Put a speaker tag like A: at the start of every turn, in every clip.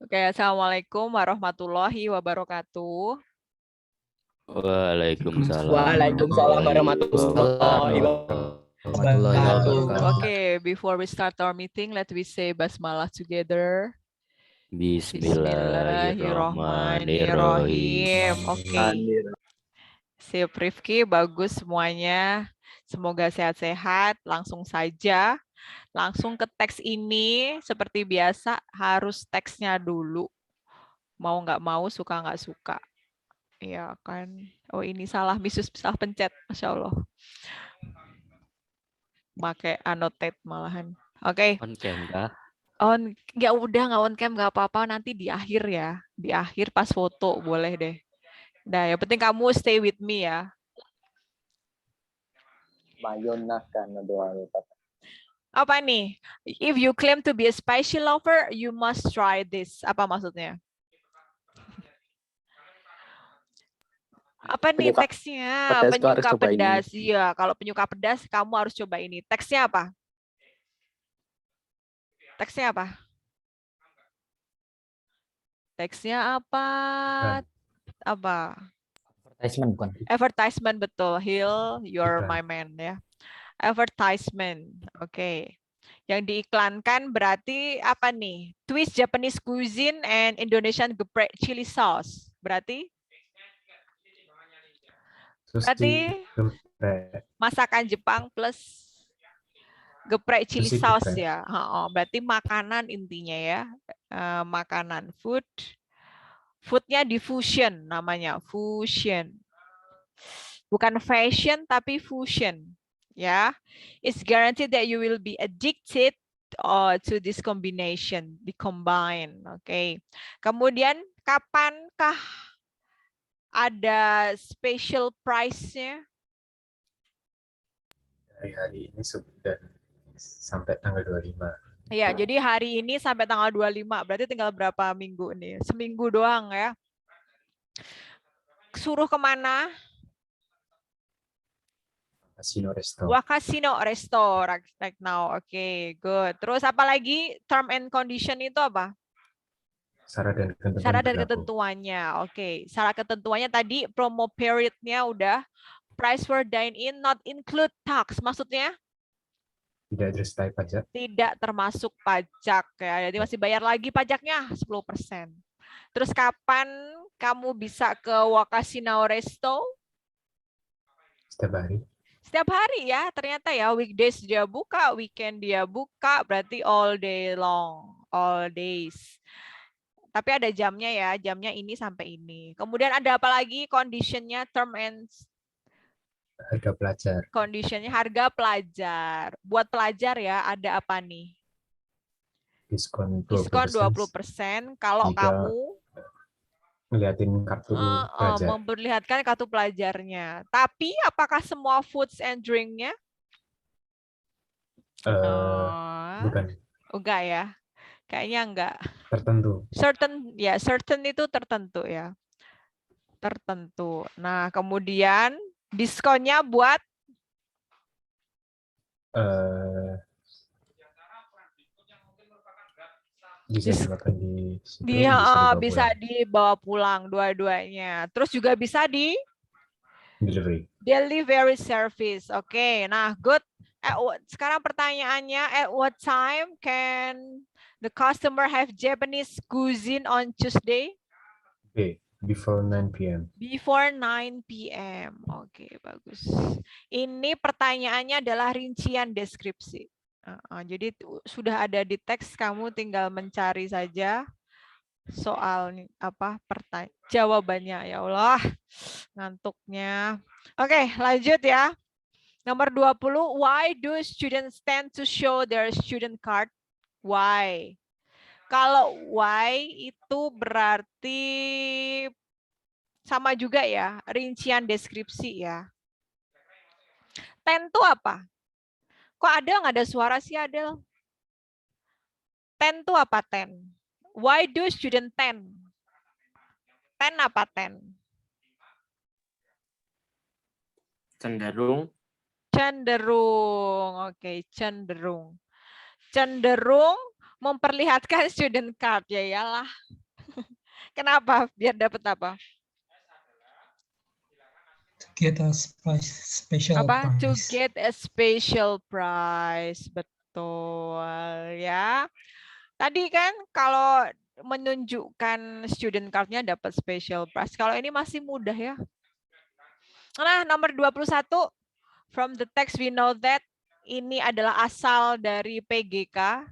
A: Oke, Assalamualaikum warahmatullahi wabarakatuh.
B: Waalaikumsalam
C: Waalaikumsalam warahmatullahi wabarakatuh.
A: Okay, before we start our meeting, let we say basmalah together.
B: Bismillahirrahmanirrahim.
A: Bismillahirrahmanirrahim. Oke. Sip Rifki, bagus semuanya. Semoga sehat-sehat. Langsung saja. Langsung ke teks ini. Seperti biasa, harus teksnya dulu. Mau nggak mau, suka nggak suka. Iya kan. Oh ini salah, misus salah pencet. Masya Allah. Pakai annotate malahan. Oke.
B: On cam kah?
A: Ya udah nggak on cam nggak apa-apa, nanti di akhir ya. Di akhir pas foto boleh deh. Nah, yang penting kamu stay with me ya. Apa nih? If you claim to be a spicy lover, you must try this. Apa maksudnya? Apa nih teksnya? Penyuka pedas. Iya, kalau penyuka pedas kamu harus coba ini. Teksnya apa? Teksnya apa? Teksnya apa? Apa?
C: Advertisement bukan?
A: Advertisement betul. Hill, you're my man ya. Advertisement. Oke. Yang diiklankan berarti apa nih? Twist Japanese cuisine and Indonesian geprek chili sauce. Berarti masakan Jepang plus geprek chili sauce ya. Berarti makanan intinya ya. Makanan food. Foodnya diffusion namanya. Fusion. Bukan fashion tapi fusion. Ya. It's guaranteed that you will be addicted to this combination. Combine. Oke. Kemudian kapankah ada special price-nya?
D: Hari ini sudah sampai tanggal 25.
A: Ya, jadi hari ini sampai tanggal 25. Berarti tinggal berapa minggu nih? Seminggu doang ya. Suruh kemana?
D: Casino Resto.
A: Casino Resto right now. Oke, good. Terus apa lagi? Term and condition itu apa? Syarat dan ketentuannya. Oke, syarat ketentuannya tadi promo periodnya udah. Price for dine-in not include tax. Maksudnya?
D: Tidak disertai pajak.
A: Tidak termasuk pajak ya. Jadi masih bayar lagi pajaknya 10%. Terus kapan kamu bisa ke Wakasino Resto?
D: Setiap hari.
A: Setiap hari ya, ternyata ya. Weekdays dia buka, weekend dia buka, berarti all day long, all days. Tapi ada jamnya ya, jamnya ini sampai ini. Kemudian ada apa lagi conditionnya, term and
D: harga pelajar.
A: Conditionnya harga pelajar. Buat pelajar ya, ada apa nih?
D: Diskon 20%.
A: Diskon 20% kalau kamu
D: ngeliatin kartu pelajar.
A: Memperlihatkan kartu pelajarnya. Tapi apakah semua foods and drink-nya?
D: Bukan.
A: Enggak ya. Kayaknya enggak.
D: Tertentu.
A: Certain itu tertentu ya. Tertentu. Nah, kemudian diskonnya buat
D: bisa dimakan di situ,
A: bisa dibawa pulang dua-duanya. Terus juga bisa di delivery service. Oke, nah good. Sekarang pertanyaannya, at what time can the customer have Japanese cuisine on Tuesday?
D: Before 9 p.m.
A: Before 9 p.m. Oke, bagus. Ini pertanyaannya adalah rincian deskripsi. Jadi sudah ada di teks, kamu tinggal mencari saja soal apa jawabannya. Ya Allah, ngantuknya. Oke, lanjut ya. Nomor 20, why do students tend to show their student card? Why? Kalau why itu berarti sama juga ya, rincian deskripsi ya. Tend itu apa? Kok nggak ada suara sih, Adel? Tend itu apa, tend? Why do student tend? Tend apa tend?
B: Cenderung.
A: Cenderung. Oke, cenderung. Cenderung Memperlihatkan student card, ya iyalah. Kenapa? Biar dapat apa?
B: Get a special
A: Apa? To
B: prize.
A: get a special prize. Betul ya. Tadi kan kalau menunjukkan student card-nya dapat special prize. Kalau ini masih mudah ya. Nah, nomor 21. From the text we know that ini adalah asal dari PGK.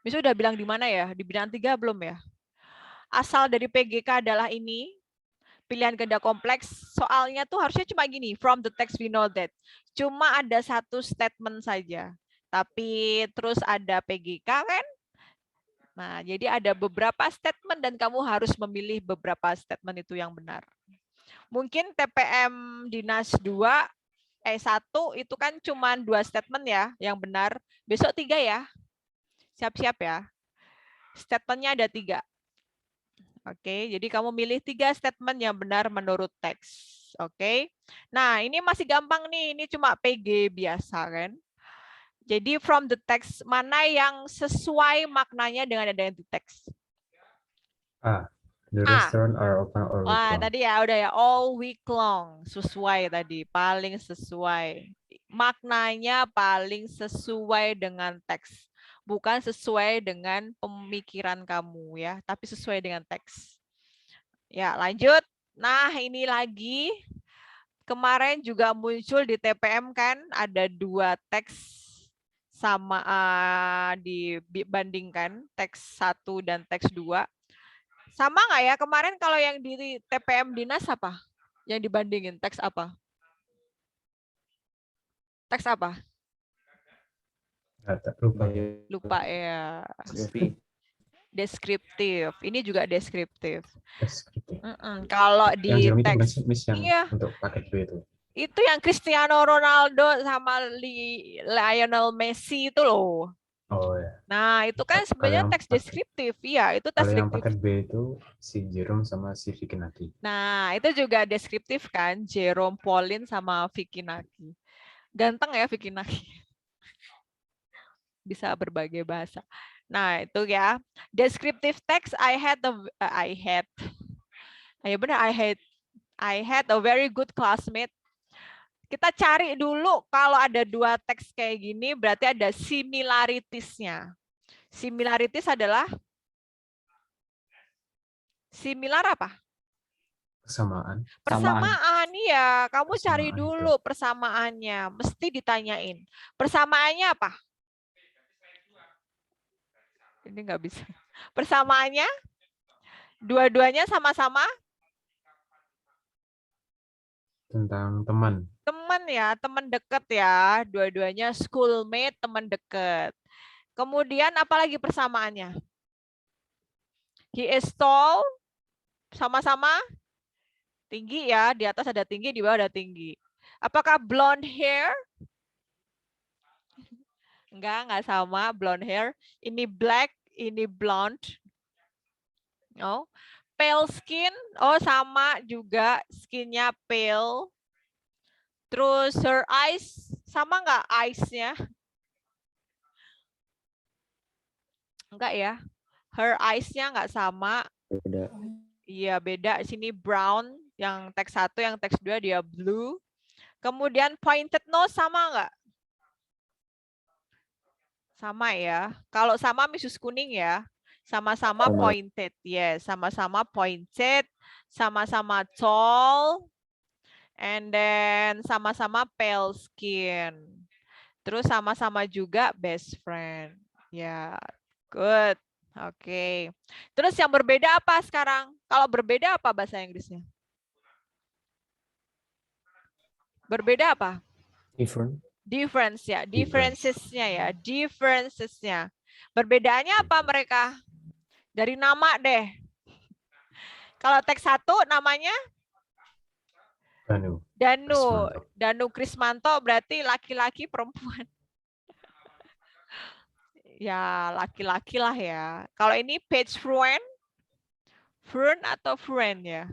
A: Bisa udah bilang di mana ya? Di bidang 3 belum ya? Asal dari PGK adalah ini. Pilihan ganda kompleks. Soalnya tuh harusnya cuma gini. From the text we know that. Cuma ada satu statement saja. Tapi terus ada PGK kan? Nah, jadi ada beberapa statement dan kamu harus memilih beberapa statement itu yang benar. Mungkin TPM Dinas 2 1 itu kan cuma 2 statement ya yang benar. Besok 3 ya. Siap-siap ya. Statementnya ada 3. Oke, jadi kamu milih 3 statement yang benar menurut teks. Oke. Nah, ini masih gampang nih. Ini cuma PG biasa kan. Jadi from the text mana yang sesuai maknanya dengan adanya di teks?
D: The restaurant are open all week
A: Wah,
D: long.
A: tadi ya udah ya all week long. Sesuai tadi, paling sesuai. Maknanya paling sesuai dengan teks. Bukan sesuai dengan pemikiran kamu ya, tapi sesuai dengan teks. Ya, lanjut. Nah, ini lagi kemarin juga muncul di TPM kan ada 2 teks sama dibandingkan teks 1 dan teks 2. Sama nggak ya kemarin kalau yang di TPM Dinas apa? Yang dibandingin teks apa? Teks apa? Lupa ya. Deskriptif. Ini juga deskriptif. Kalau di teks, iya.
D: Untuk paket B itu.
A: Itu yang Cristiano Ronaldo sama Lionel Messi itu loh.
D: Oh ya.
A: Nah, itu kan sebenarnya teks deskriptif. Iya, itu teks
D: Kalau yang
A: deskriptif.
D: paket B itu si Jerome sama si Vicky Naki.
A: Nah, itu juga deskriptif kan, Jerome Pauline sama Vicky Naki. Ganteng ya Vicky Naki. Bisa berbagai bahasa. Nah, itu ya. Descriptive text I had a very good classmate. Kita cari dulu kalau ada 2 teks kayak gini berarti ada similarities-nya. Similarities adalah similar apa?
D: Persamaan.
A: Persamaan ya. Kamu cari
D: Persamaan
A: dulu persamaannya. Mesti ditanyain. Persamaannya apa? Ini nggak bisa. Persamaannya dua-duanya sama-sama
D: Tentang teman.
A: teman ya, teman dekat ya. Dua-duanya schoolmate, teman dekat. Kemudian apalagi persamaannya? He is tall, sama-sama tinggi ya. Di atas ada tinggi, di bawah ada tinggi. Apakah blonde hair? Enggak sama blonde hair. Ini black, ini blonde. Oh, pale skin, oh sama juga skinnya pale. Terus her eyes, sama nggak eyes-nya? Enggak ya. Her eyes-nya nggak sama.
C: Beda.
A: Iya, beda. Sini brown, yang teks 1, yang teks 2 dia blue. Kemudian pointed nose sama nggak? Sama ya. Kalau sama Mrs. kuning ya. Sama-sama pointed. Yes, sama-sama pointed, sama-sama tall, and then sama-sama pale skin. Terus sama-sama juga best friend. Ya, good. Oke. Terus yang berbeda apa sekarang? Kalau berbeda apa bahasa Inggrisnya? Berbeda apa?
C: Different.
A: Difference ya. Differences-nya ya. Differences-nya. Perbedaannya apa mereka? Dari nama deh. Kalau teks 1 namanya? Danu Krismanto berarti laki-laki perempuan. Ya, laki-laki lah ya. Kalau ini page friend? Friend atau friend ya?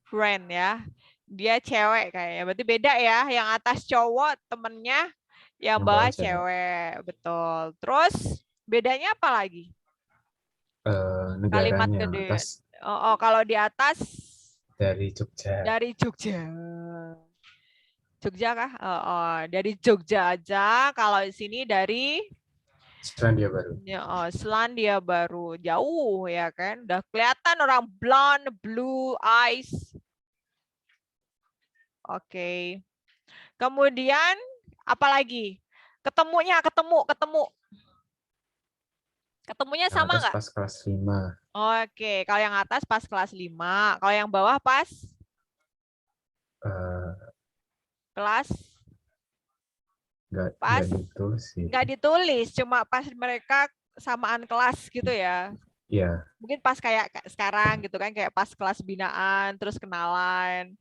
A: Friend ya. Dia cewek kayaknya. Berarti beda ya. Yang atas cowok temennya, yang bawah cewek. Betul. Terus Bedanya apa lagi? Kalimat
D: Negaranya
A: kedua.
D: atas
A: Oh, kalau di atas
D: dari Jogja.
A: dari Jogja. Jogja kah? Oh, dari Jogja aja. Kalau di sini dari
D: Selandia Baru.
A: Selandia Baru. Jauh ya kan? Udah kelihatan orang blonde, blue eyes. Oke. Kemudian apa lagi? Ketemunya, ketemu. Ketemunya
D: Yang
A: sama
D: atas
A: nggak?
D: pas kelas 5.
A: Oke, kalau yang atas pas kelas 5, kalau yang bawah pas kelas pas
D: Nggak ditulis sih.
A: nggak ditulis, cuma pas mereka samaan kelas gitu ya.
D: Iya.
A: Mungkin pas kayak sekarang gitu kan, kayak pas kelas binaan, terus kenalan.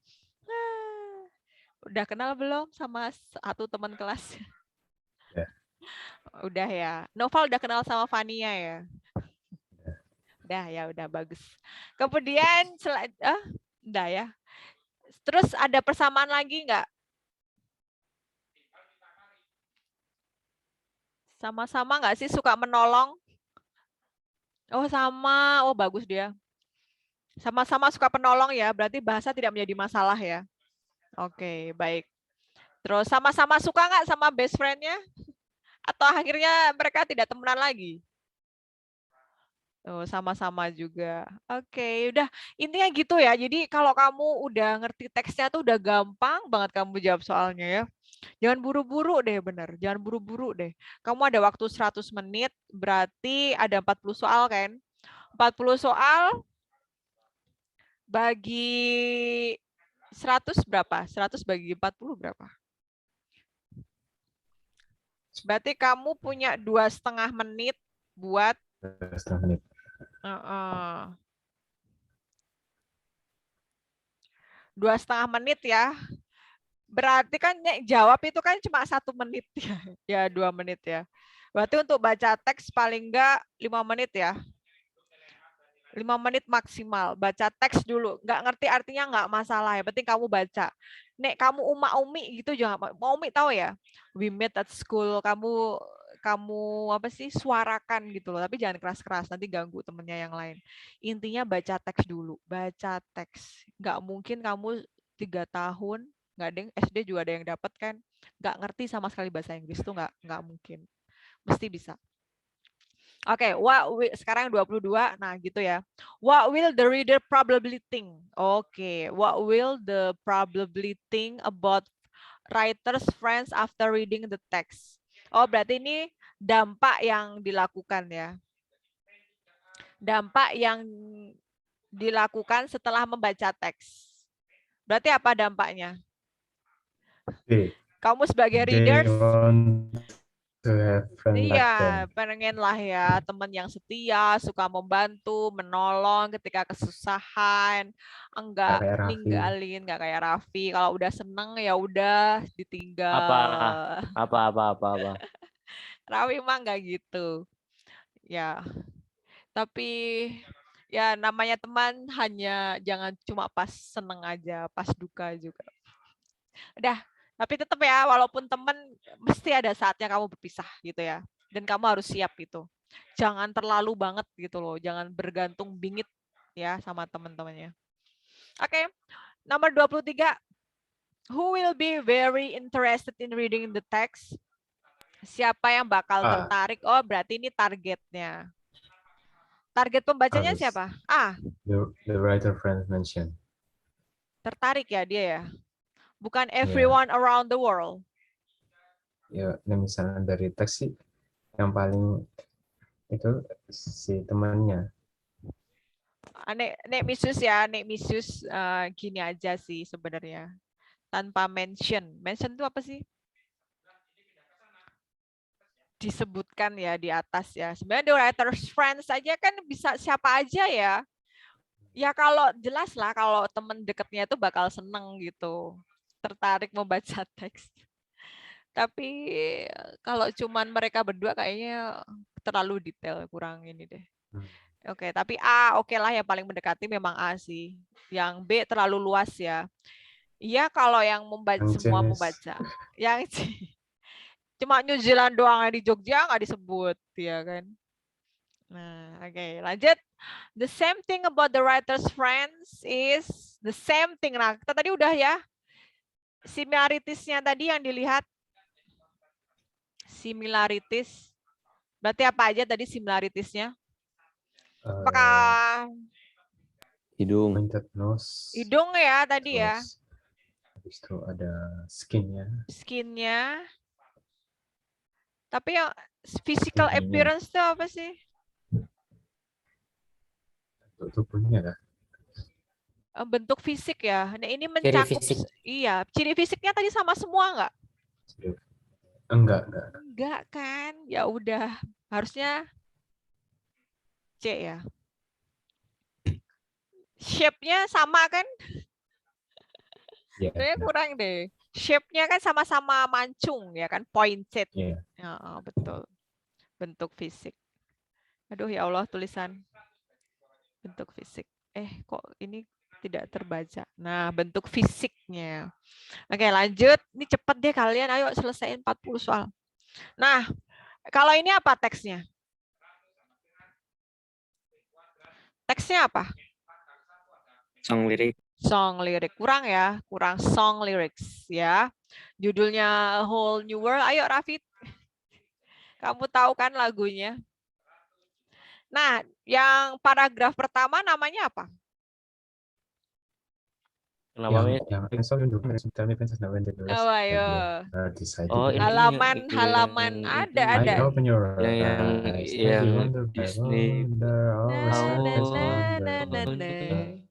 A: Udah kenal belum sama satu teman kelas?
D: Ya.
A: Udah ya. Noval udah kenal sama Fania ya? Udah ya, udah bagus. Kemudian udah ya. Terus ada persamaan lagi nggak? Sama-sama nggak sih suka menolong? Oh sama, oh bagus dia. Sama-sama suka penolong ya, berarti bahasa tidak menjadi masalah ya. Oke, baik. Terus sama-sama suka nggak sama best friend-nya? Atau akhirnya mereka tidak temenan lagi? Oh, sama-sama juga. Oke, udah intinya gitu ya. Jadi kalau kamu udah ngerti teksnya tuh udah gampang banget kamu jawab soalnya ya. Jangan buru-buru deh, bener. Jangan buru-buru deh. Kamu ada waktu 100 menit, berarti ada 40 soal kan? 40 soal bagi 100 berapa? 100 bagi 40 berapa? Berarti kamu punya 2,5 menit buat
D: 2,5 menit.
A: 2,5 menit ya. Berarti kan jawab itu kan cuma 1 menit ya. Ya 2 menit ya. Berarti untuk baca teks paling enggak 5 menit ya. 5 menit maksimal. Baca teks dulu. Nggak ngerti artinya nggak masalah. Yang penting kamu baca. Nek kamu umi gitu jangan. Umi tahu ya? We met at school. Kamu apa sih suarakan gitu loh. Tapi jangan keras-keras. Nanti ganggu temennya yang lain. Intinya baca teks dulu. Baca teks. Nggak mungkin kamu 3 tahun. Nggak ada yang SD juga ada yang dapat kan. Nggak ngerti sama sekali bahasa Inggris tuh nggak mungkin. Mesti bisa. Oke, sekarang 22. Nah, gitu ya. What will the reader probably think? Oke, what will the probably think about writer's friends after reading the text? Oh, berarti ini dampak yang dilakukan ya. Dampak yang dilakukan setelah membaca teks. Berarti apa dampaknya? Kamu sebagai readers iya, pengen lah ya teman yang setia, suka membantu, menolong ketika kesusahan, enggak ninggalin, enggak kayak Raffi. Kalau udah seneng ya udah ditinggal.
C: Apa.
A: Raffi mah enggak gitu. Ya, tapi ya namanya teman hanya jangan cuma pas seneng aja, pas duka juga. Udah. Tapi tetap ya, walaupun teman, mesti ada saatnya kamu berpisah gitu ya. Dan kamu harus siap itu. Jangan terlalu banget gitu loh. Jangan bergantung bingit ya sama teman-temannya. Oke, nomor 23. Who will be very interested in reading the text? Siapa yang bakal tertarik? Oh, berarti ini targetnya. Target pembacanya siapa?
D: The writer friend mentioned.
A: Tertarik ya dia ya? Bukan everyone around the world.
D: Ya, misalnya dari teks sih yang paling itu si temannya.
A: Nek Misius ya, Nek Misius gini aja sih sebenarnya. Tanpa mention. Mention itu apa sih? Disebutkan ya di atas ya. Sebenarnya the writer's friends aja kan bisa siapa aja ya. Ya kalau jelas lah kalau temen deketnya itu bakal seneng gitu. Tertarik membaca teks. Tapi kalau cuman mereka berdua kayaknya terlalu detail, kurang ini deh. Oke, tapi A oke lah yang paling mendekati memang A sih. Yang B terlalu luas ya. Iya kalau yang semua membaca. Yang C. Cuma New Zealand doang yang di Jogja nggak disebut, ya kan? Nah, oke, lanjut. The same thing about the writer's friends is the same thing. Nah, kita tadi udah ya. Similarities-nya tadi yang dilihat. Similarities. Berarti apa aja tadi similarities-nya? Apakah
C: Hidung.
D: Pointed nose.
A: hidung ya tadi ya?
D: Terus habis itu ada skinnya.
A: Skinnya. Tapi yang physical
D: Giginya.
A: appearance itu apa sih?
D: Bentuk tubuhnya kan.
A: Bentuk fisik ya. Nah, ini
C: Ciri
A: mencakup
C: fisik.
A: iya, ciri fisiknya tadi sama semua nggak?
D: Enggak.
A: Enggak kan? Ya udah, harusnya C ya. Shape-nya sama kan?
D: Ya,
A: Kayaknya kurang deh. Shape-nya kan sama-sama mancung ya kan, pointed.
D: ya.
A: Ya, betul. Bentuk fisik. Aduh ya Allah, tulisan bentuk fisik. Kok ini tidak terbaca. Nah, bentuk fisiknya. Oke, lanjut. Ini cepet deh kalian. Ayo selesaiin 40 soal. Nah, kalau ini apa teksnya? Teksnya apa?
C: Song lirik.
A: Song lirik. Kurang ya, kurang song lyrics ya. Judulnya A Whole New World. Ayo Rafid. Kamu tahu kan lagunya? Nah, yang paragraf pertama namanya apa?
C: Kenapa, Miss?
D: Yang tell me princess now when the doors
A: Oh, ayo.
D: are decided.
C: Oh, ini
A: Halaman ada.
D: I open your
C: yang
D: eyes, I wonder, I
C: Disney.
D: wonder, always has wonder.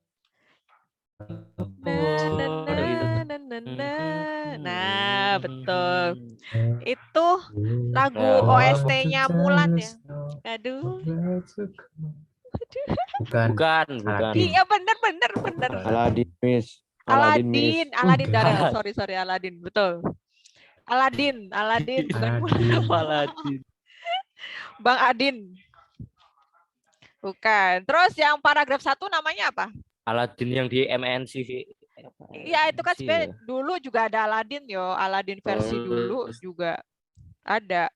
A: Nah, betul. Itu lagu OST-nya Mulan ya. Aduh.
D: Bukan.
A: Iya, bener.
C: Aladin, Miss. Miss.
A: Aladin Darel. Sorry, Aladin. Betul. Aladin, bukan Mulan.
C: Aladin.
A: Bang Adin. Bukan. Terus yang paragraf 1 namanya apa?
C: Aladin yang di MNC.
A: Iya, itu kan sebenarnya dulu juga ada Aladin yo. Aladin versi dulu juga ada.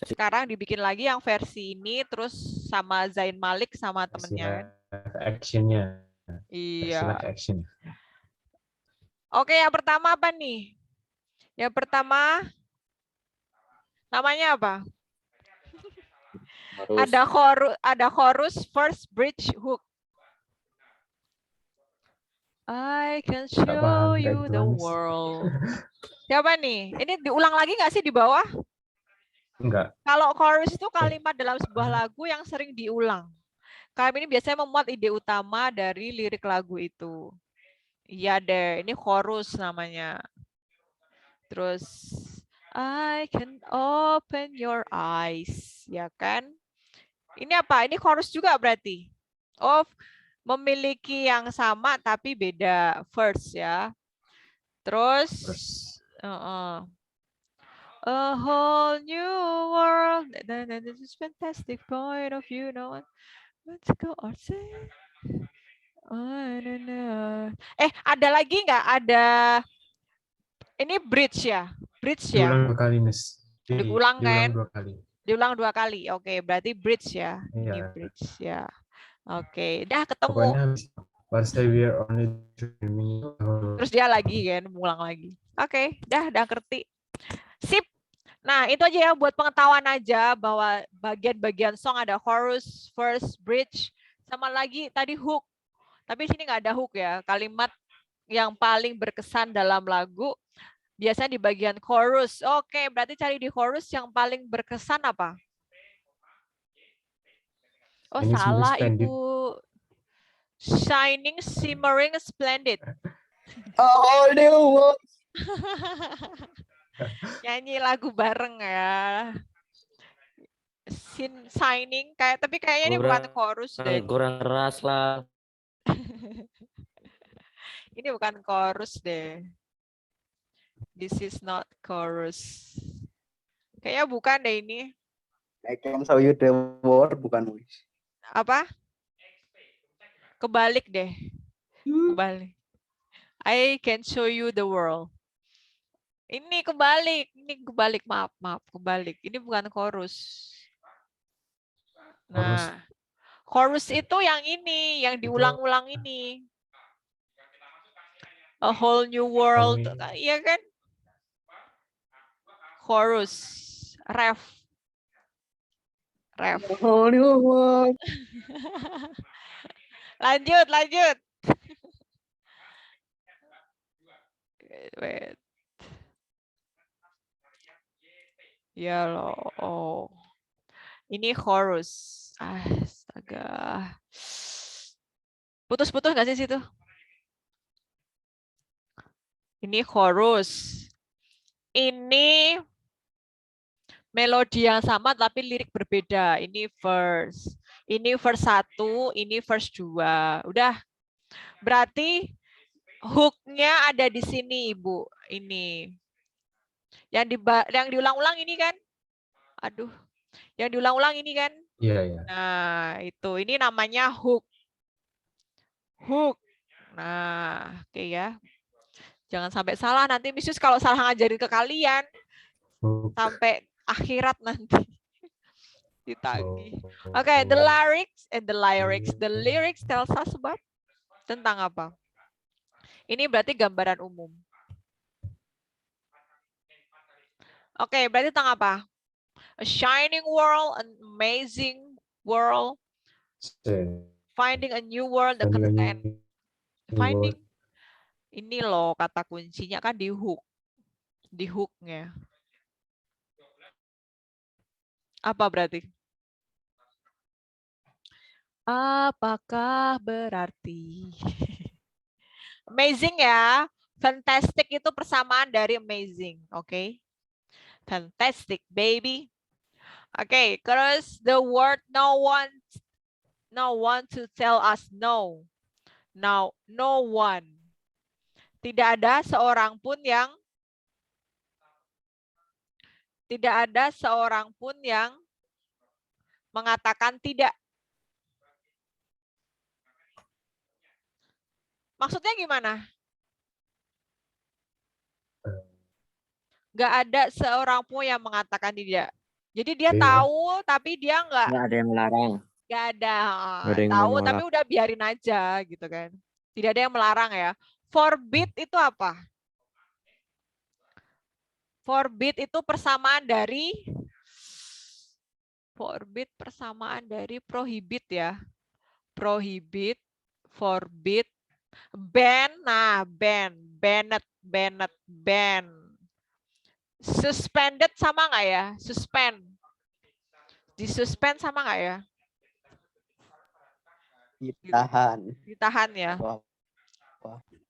A: Sekarang dibikin lagi yang versi ini terus sama Zayn Malik sama temennya.
D: Actionnya.
A: Iya.
D: Action.
A: Oke, yang pertama apa nih? Yang pertama namanya apa? Ada chorus, first bridge, hook. I can show you the world. Siapa nih? Ini diulang lagi nggak sih di bawah?
D: Enggak.
A: Kalau chorus itu kalimat dalam sebuah lagu yang sering diulang. Kami ini biasanya memuat ide utama dari lirik lagu itu. Iya deh, ini chorus namanya. Terus, I can open your eyes, ya kan? Ini apa? Ini chorus juga berarti. Oh, memiliki yang sama tapi beda verse ya. Terus, a whole new world. This is fantastic point of view. No one. Let's go outside. Ada lagi nggak? Ada. Ini bridge ya. Bridge ya.
D: Diulang 2 kali, Miss.
A: Diulang kan?
D: 2 kali.
A: Diulang 2 kali. Oke, berarti bridge ya. Ini bridge ya. Oke, dah ketemu.
D: Pokoknya but say we are only dreaming.
A: Terus dia lagi kan, mengulang lagi. Oke, dah ngerti. Sip. Nah, itu aja ya buat pengetahuan aja bahwa bagian-bagian song ada chorus, verse, bridge, sama lagi tadi hook. Tapi sini nggak ada hook ya. Kalimat yang paling berkesan dalam lagu biasanya di bagian chorus. Oke, berarti cari di chorus yang paling berkesan apa? Oh, ini salah Ibu. Shining, shimmering, splendid.
C: Oh, new.
A: Nyanyi lagu bareng ya. Shining tapi kayaknya ini bukan chorus deh.
C: Kurang keras lah.
A: Ini bukan chorus deh. This is not chorus. Kayaknya bukan deh ini.
E: I can show you the world, bukan Wis.
A: Apa? Kebalik deh. Kebalik. I can show you the world. Ini kebalik. Maaf, kebalik. Ini bukan chorus.
D: Chorus.
A: Nah, chorus itu yang ini, yang diulang-ulang ini. A whole new world, iya kan? Chorus, ref. Lanjut. Wait. Ya loh. Oh. Ini chorus. Astaga. Putus-putus nggak sih situ? Ini chorus. Ini melodi yang sama tapi lirik berbeda. Ini verse. Ini verse 1, ini verse 2. Udah. Berarti hook-nya ada di sini, Ibu. Ini. Yang diulang-ulang ini kan? Aduh. Yang diulang-ulang ini kan?
D: Iya.
A: Nah, itu. Ini namanya hook. Hook. Nah, oke ya. Jangan sampai salah. Nanti Miss kalau salah ngajarin ke kalian, sampai akhirat nanti ditagih. Oke, the lyrics tells us about tentang apa? Ini berarti gambaran umum. Oke, berarti tentang apa? A shining world, an amazing world, finding a new world, the content. Finding. Ini loh kata kuncinya kan di hook. Di hooknya. Apa berarti? Apakah berarti? Amazing ya. Fantastic itu persamaan dari amazing. Oke. Fantastic, baby. Oke, terus the word no one to tell us no. Now, no one. Tidak ada seorang pun yang mengatakan tidak. Maksudnya gimana? Nggak ada seorang pun yang mengatakan tidak. Jadi dia tahu, tapi dia nggak
C: ada yang melarang.
A: Nggak ada.
C: Nggak ada yang
A: Tahu,
C: menolak.
A: tapi udah biarin aja gitu kan. Tidak ada yang melarang ya. Forbid itu apa? Forbid itu persamaan dari prohibit ya. Prohibit, forbid, ban. Nah, banned. Suspended sama nggak ya? Suspend. Disuspend sama nggak ya? Ditahan ya.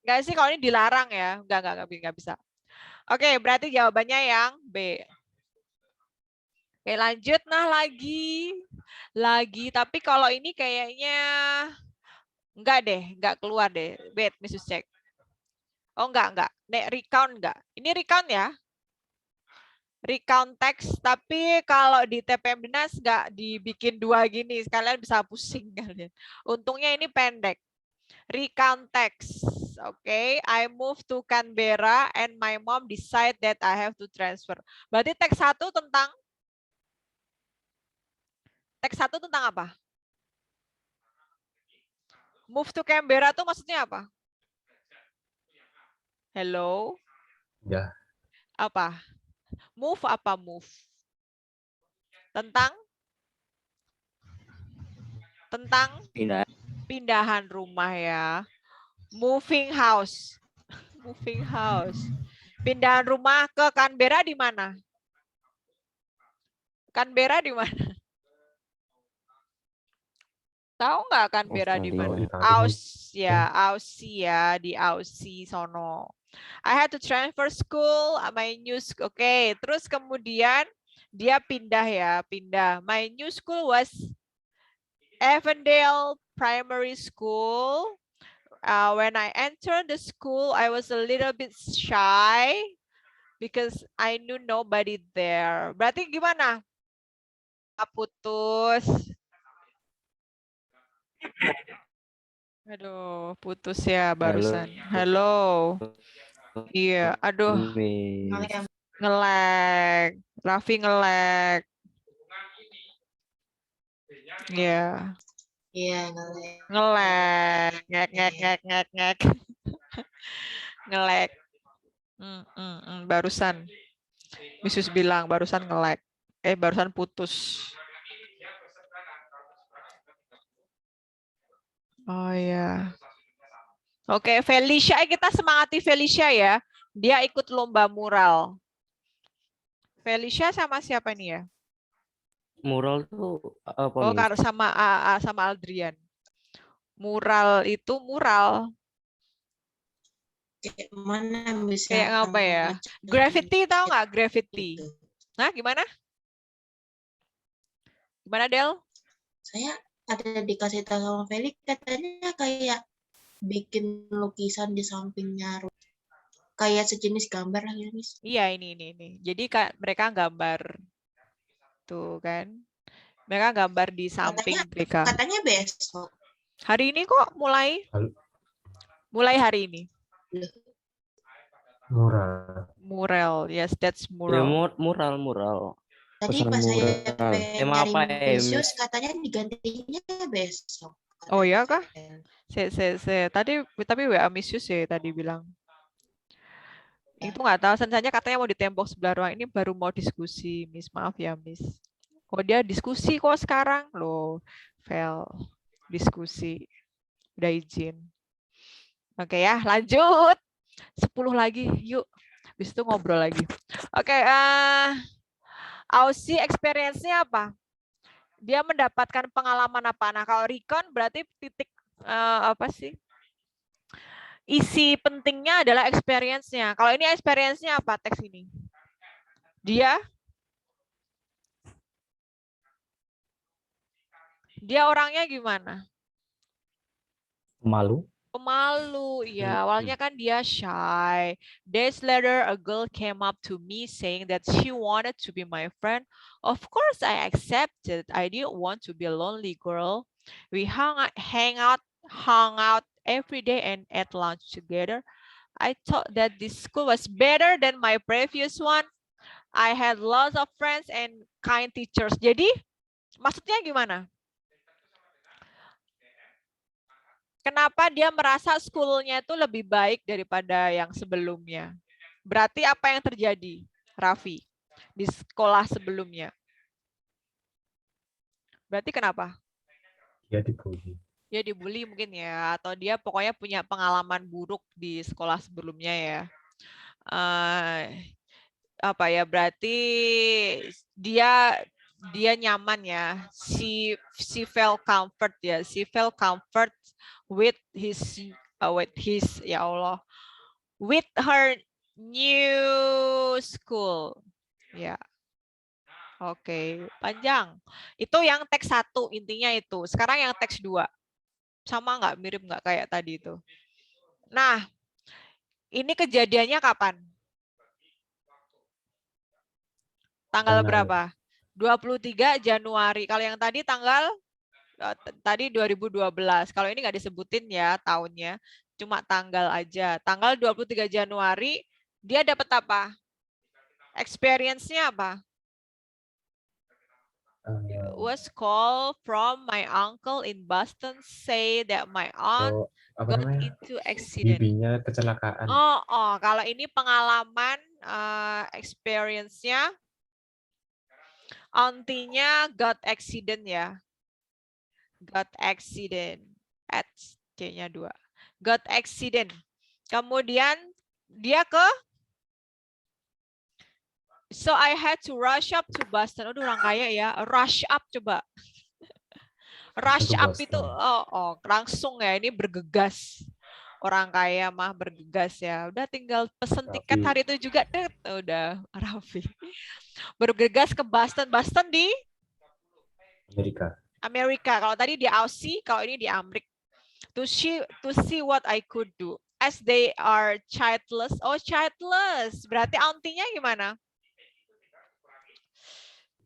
A: Nggak sih kalau ini dilarang ya. Nggak bisa. Oke, berarti jawabannya yang B. Oke, lanjut. Nah, lagi. Tapi kalau ini kayaknya nggak keluar deh. Wait, Mrs. Check. Oh, enggak. Nek, recount enggak. Ini recount ya. Recount teks, tapi kalau di TPM Dinas nggak dibikin 2 gini, sekalian bisa pusing kalian. Untungnya ini pendek. Recount text. Okay, I moved to Canberra and my mom decide that I have to transfer. Berarti teks 1 tentang apa? Move to Canberra itu maksudnya apa? Hello?
D: Ya.
A: Apa? Move apa move? Tentang pindahan rumah ya. Moving house. Pindahan rumah ke Canberra di mana? Canberra di mana? Tahu nggak Canberra di mana? Aussie di Aussie sono. I had to transfer school, my new school. Oke, terus kemudian dia pindah. My new school was Avondale Primary School. When I entered the school, I was a little bit shy because I knew nobody there. Berarti gimana? Putus. Aduh, putus ya barusan. Halo. Iya, aduh,
C: Miss.
A: nge-lag. Raffi nge-lag. Iya,
F: Iya, nge-lag.
A: nge-lag. Ngek. Nge-lag. Barusan. Misus bilang barusan nge-lag. Barusan putus. Oh ya. Oke, Felicia, kita semangati Felicia ya. Dia ikut lomba mural. Felicia sama siapa nih ya?
C: Mural tuh apa,
A: Oh,
C: Miss?
A: sama Aldrian. Mural itu mural.
F: Kayak mana bisa
A: Kayak apa ya? Graffiti, tahu nggak graffiti?
F: gitu.
A: Nah, gimana? Gimana, Del?
F: Saya ada dikasih tahu sama Felix, katanya kayak bikin lukisan di sampingnya kayak sejenis gambar lah ya, Miss.
A: Iya, ini. Jadi mereka gambar. Tuh kan. Mereka gambar di samping mereka.
F: Katanya besok.
A: Hari ini kok mulai?
D: Halo.
A: Mulai hari ini.
D: Mural.
A: Mural, yes, that's
C: Ya,
A: mural.
C: mural.
F: Tadi
C: Pesan
F: pas saya
C: mural.
F: pengen
C: Emang apa
F: nyari
C: ya,
F: Misius,
C: Miss?
F: katanya digantinya besok.
A: Oh ya kah? Tadi tapi WA Misius ya tadi bilang. Itu nggak tahu, saja katanya mau di tembok sebelah ruang ini baru mau diskusi, Miss. Maaf ya, Miss. Oh, dia diskusi kok sekarang loh. Vel, diskusi. Udah izin. Oke ya, lanjut. 10 lagi, yuk. Habis itu ngobrol lagi. Oke, Aussie experience-nya apa? Dia mendapatkan pengalaman apa? Nah, kalau recon berarti titik apa sih? Isi pentingnya adalah experience-nya. Kalau ini experience-nya apa teks ini? Dia orangnya gimana?
C: Malu.
A: Pemalu, ya. Awalnya kan dia shy. Days later, a girl came up to me saying that she wanted to be my friend. Of course, I accepted. I didn't want to be a lonely girl. We hung out every day and ate lunch together. I thought that this school was better than my previous one. I had lots of friends and kind teachers. Jadi, maksudnya gimana? Kenapa dia merasa school-nya itu lebih baik daripada yang sebelumnya? Berarti apa yang terjadi, Raffi, di sekolah sebelumnya? Berarti kenapa?
D: Dia dibully.
A: Dia dibully mungkin ya, atau dia pokoknya punya pengalaman buruk di sekolah sebelumnya ya. Apa ya, berarti dia nyaman ya. She felt comfort ya. She felt comfort with his ya Allah, with her new school. Ya. Oke, panjang. Itu yang teks 1 intinya itu. Sekarang yang teks 2. Sama nggak, mirip nggak kayak tadi itu? Nah, ini kejadiannya kapan? Tanggal berapa? 23 Januari. Kalau yang tadi tadi 2012. Kalau ini nggak disebutin ya tahunnya, cuma tanggal aja. Tanggal 23 Januari, dia dapat apa? Experience-nya apa? Was call from my uncle in Boston say that my aunt got into accident.
D: Bibinya kecelakaan.
A: Kalau ini pengalaman experience-nya, auntie-nya got accident ya. Got accident. At C-nya 2. Got accident. Kemudian dia so I had to rush up to Boston. Aduh, orang kaya ya. Rush up coba. Rush up itu langsung ya, ini bergegas. Orang kaya mah bergegas ya. Udah tinggal pesen tiket hari itu juga deh. Udah, Raffi. Bergegas ke Boston. Boston di Amerika. Kalau tadi di Aussie, kalau ini di Amerika. To see what I could do. As they are childless. Oh, childless. Berarti auntie-nya gimana?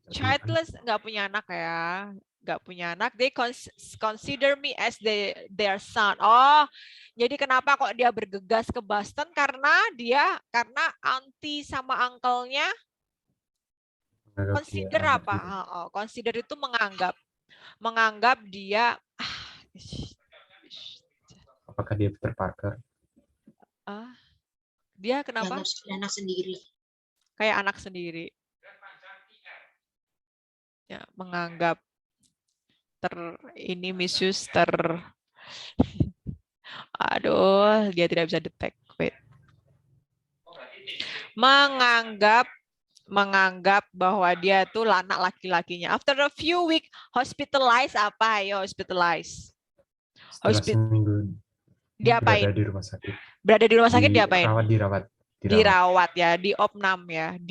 A: Childless, nggak punya anak ya. nggak punya anak. They consider me as their son. Oh, jadi kenapa kok dia bergegas ke Boston? Karena auntie sama uncle-nya
D: Menganggap dia
A: consider
D: anak
A: apa?
D: gitu.
A: Consider itu menganggap dia
D: Apakah dia Peter Parker?
A: dia kenapa?
F: Dianggap seperti anak sendiri.
A: Kayak anak sendiri. Ya, menganggap misuse aduh, dia tidak bisa detect. Wait. Menganggap bahwa dia tuh anak laki-lakinya. After a few weeks hospitalized apa? Ayo hospitalized.
D: Setelah seminggu
A: Diapain?
D: berada di rumah sakit.
A: Berada di rumah sakit diapain?
D: Dirawat
A: Ya, diopname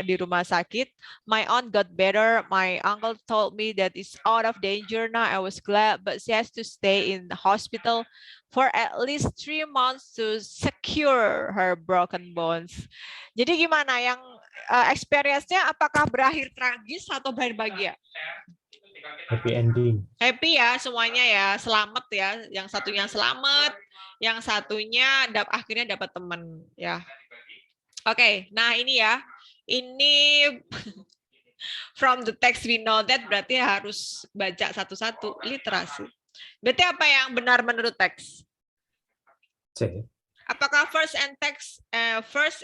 A: di rumah sakit. My aunt got better. My uncle told me that it's out of danger now. I was glad, but she has to stay in the hospital for at least 3 months to secure her broken bones. Jadi gimana yang experience-nya, apakah berakhir tragis atau berakhir bahagia?
D: Happy ending.
A: Happy ya semuanya ya, selamat ya. Yang satunya selamat, yang satunya akhirnya dapat teman ya. Oke, nah ini ya. Ini from the text we know that berarti harus baca satu-satu, literasi. Berarti apa yang benar menurut teks?
D: C.
A: Apakah first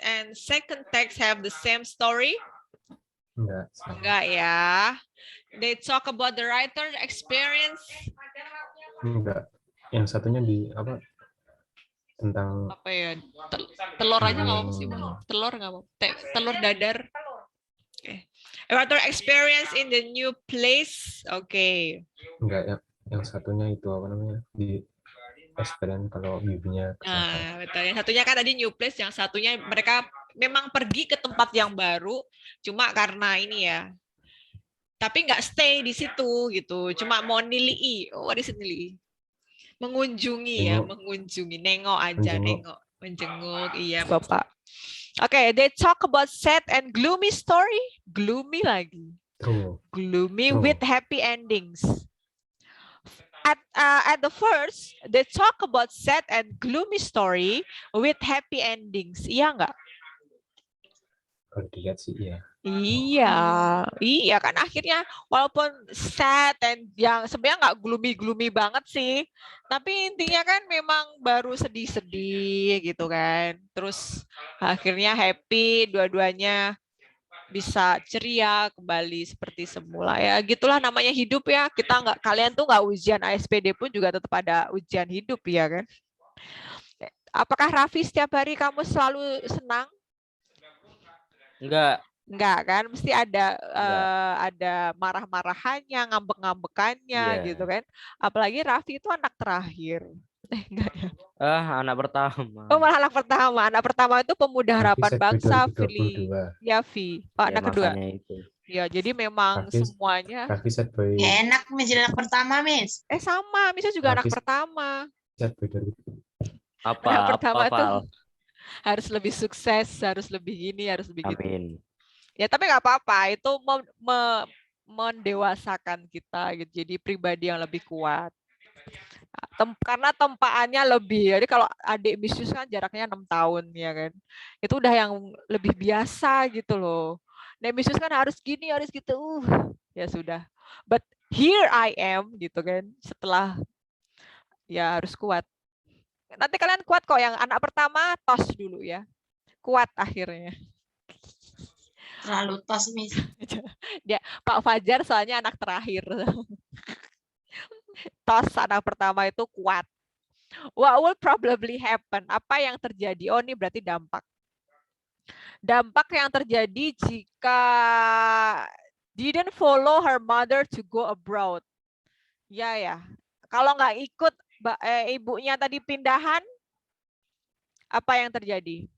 A: and second text have the same story?
D: Enggak. Sama.
A: Enggak ya. They talk about the writer experience.
D: Enggak. Yang satunya di apa? Tentang
A: Apa ya? Telur aja nggak apa-apa sih, Bang. Telur nggak apa-apa. Telur dadar. Okay. Writer experience in the new place. Oke.
D: enggak ya. Yang satunya itu apa namanya? Di experience kalau bibinya kecelakaan.
A: Nah, betul. Yang satunya kan tadi new place, yang satunya mereka memang pergi ke tempat yang baru, cuma karena ini ya. Tapi nggak stay di situ gitu, cuma mau nilai. Oh, what is it nilai? Mengunjungi ya, mengunjungi, nengok aja, nengok, menjenguk, iya Bapak. Oke, they talk about sad and gloomy story, gloomy lagi.
D: True.
A: Gloomy
D: True.
A: with happy endings. At the first, they talk about sad and gloomy story with happy endings. Iya nggak?
D: Kalau dilihat sih iya.
A: Iya kan akhirnya walaupun sad dan yang sebenarnya nggak gloomy banget sih, tapi intinya kan memang baru sedih-sedih gitu kan. Terus akhirnya happy, dua-duanya bisa ceria kembali seperti semula ya. Gitulah namanya hidup ya. Kalian tuh nggak ujian ASPD pun juga tetap ada ujian hidup ya kan. Apakah Raffi setiap hari kamu selalu senang? Enggak kan, mesti ada marah-marahannya, ngambek-ngambekannya gitu kan. Apalagi Raffi itu anak terakhir. Enggak ya.
C: Anak pertama.
A: Oh, malah anak pertama. Anak pertama itu Pemuda Harapan Bangsa, Fili Yafi. Oh, anak kedua. Ya, jadi memang semuanya.
D: Raffi sad boy.
F: Ya enak Miss jadi anak pertama Miss.
A: Sama, Misa juga anak pertama.
D: Sad boy dari
A: Anak pertama itu harus lebih sukses, harus lebih gini, harus lebih gitu.
C: Amin.
A: Ya tapi nggak apa-apa, itu mendewasakan kita gitu. Jadi pribadi yang lebih kuat. Karena tempaannya lebih. Jadi kalau adik Misius kan jaraknya 6 tahun ya kan. Itu udah yang lebih biasa gitu loh. Nah, Misius kan harus gini, harus gitu. Ya sudah. But here I am gitu kan. Setelah ya harus kuat. Nanti kalian kuat kok, yang anak pertama tos dulu ya. Kuat akhirnya.
F: Terlalu tos Miss.
A: Dia Pak Fajar soalnya anak terakhir. Tos anak pertama itu kuat. What will probably happen? Apa yang terjadi? Oh, ini berarti dampak. Dampak yang terjadi jika didn't follow her mother to go abroad. Ya. Kalau nggak ikut ibunya tadi pindahan, apa yang terjadi?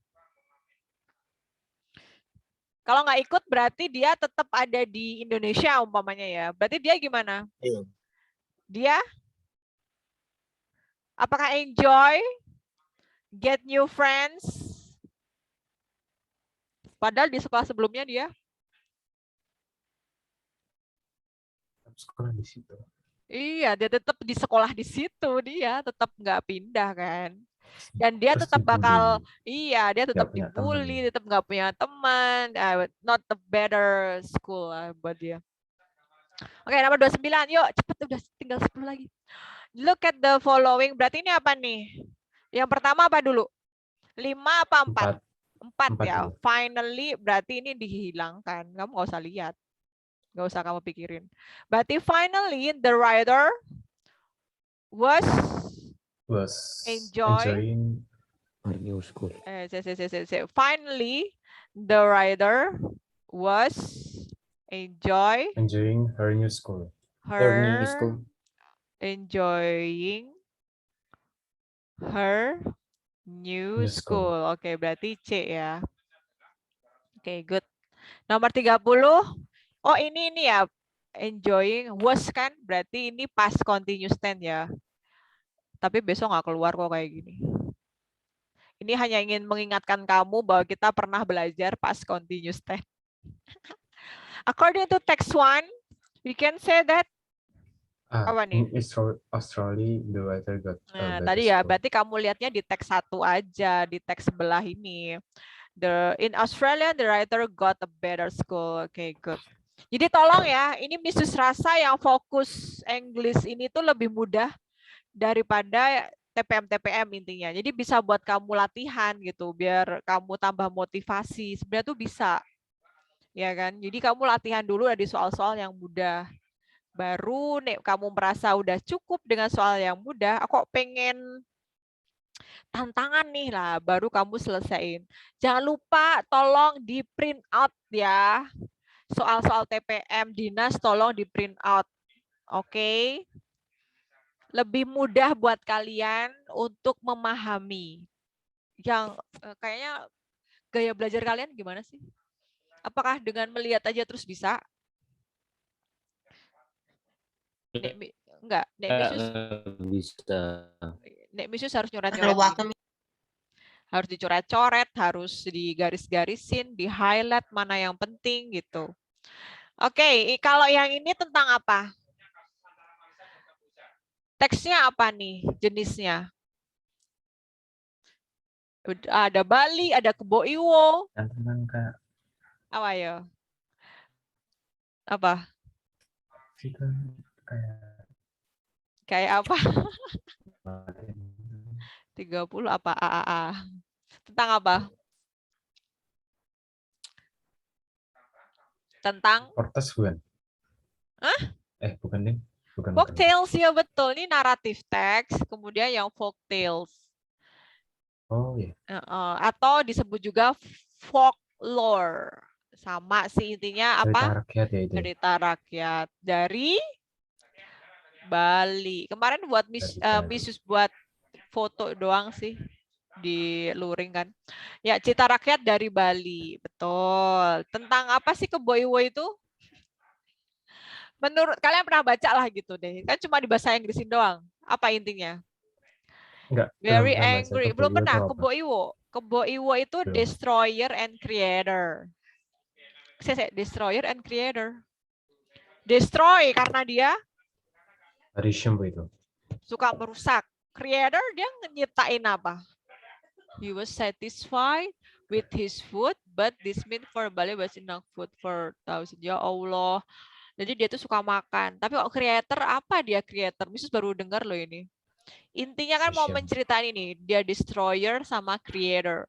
A: Kalau nggak ikut berarti dia tetap ada di Indonesia umpamanya ya. Berarti dia gimana? Dia apakah enjoy, get new friends? Padahal di sekolah sebelumnya dia
D: sekolah di situ.
A: Iya, dia tetap di sekolah di situ, dia tetap nggak pindah kan. Dan dia
D: Terus
A: tetap bakal,
D: dibully.
A: iya, dia tetap
D: punya
A: dibully,
D: teman.
A: tetap nggak punya teman, not the better school lah buat dia. Oke, nomor 29, yuk cepet, udah tinggal 10 lagi. Look at the following, berarti ini apa nih? Yang pertama apa dulu? 5 apa 4? 4
D: 4
A: ya.
D: dulu.
A: Finally, berarti ini dihilangkan. Kamu nggak usah lihat. Nggak usah kamu pikirin. Berarti finally, the writer was
C: Her
A: enjoying
C: new school.
A: Finally, the writer was
D: Enjoying her new school.
A: enjoying her new
D: New school.
A: school. Oke, berarti C ya. Oke, good. Nomor 30. Oh, ini ya. Enjoying was kan, berarti ini past continuous tense ya. Tapi besok nggak keluar kok kayak gini. Ini hanya ingin mengingatkan kamu bahwa kita pernah belajar past continuous tense. According to text 1, we can say that apa nih?
D: In Australia, the writer got a
A: Nah,
D: better
A: tadi ya,
D: school.
A: berarti kamu lihatnya di teks 1 aja, di teks sebelah ini. In Australia, the writer got a better school. Oke, good. Jadi tolong ya, ini Mrs. Rasa yang fokus English ini tuh lebih mudah daripada TPM intinya. Jadi bisa buat kamu latihan gitu, biar kamu tambah motivasi. Sebenarnya tuh bisa, ya kan? Jadi kamu latihan dulu dari soal-soal yang mudah. Baru nek kamu merasa udah cukup dengan soal yang mudah, aku pengen tantangan nih lah, baru kamu selesaiin. Jangan lupa tolong di print out ya. Soal-soal TPM dinas tolong di print out. Oke. Lebih mudah buat kalian untuk memahami. Yang kayaknya gaya belajar kalian gimana sih? Apakah dengan melihat aja terus bisa? Enggak, Nek Misus harus nyoret-nyoret. Harus dicoret-coret, harus digaris-garisin, di-highlight mana yang penting gitu. Oke, kalau yang ini tentang apa? Teksnya apa nih jenisnya? Ada Bali, ada Kebo Iwo.
D: Tentang
A: Apa ya? Apa? Kayak apa? 30 apa? Tentang apa? Tentang?
D: Portas bukan?
A: Hah?
D: Bukan deh.
A: Folk tales ya betul. Ini naratif teks, kemudian yang folk tales.
D: Oh iya.
A: Atau disebut juga folklore. Sama sih intinya apa?
D: Cerita rakyat ya itu.
A: Cerita rakyat dari Bali. Kemarin buat Misus buat foto doang sih di luring kan. Ya, cerita rakyat dari Bali. Betul. Tentang apa sih Kebo Iwo itu? Menurut kalian pernah baca lah gitu deh. Kan cuma di bahasa Inggrisin doang. Apa intinya?
D: Enggak.
A: Very angry. Belum pernah
D: Kebo
A: Kebo Iwo. Kebo Iwo itu destroyer and creator. Destroyer and creator. Destroy karena dia
D: itu.
A: Suka merusak. Creator dia nyiptain apa? He was satisfied with his food, but this meat for Bali was enough food for 1,000. Ya Allah. Jadi dia tuh suka makan. Tapi kok creator, apa dia creator? Misus baru dengar loh ini. Intinya kan mau menceritain ini. Dia destroyer sama creator.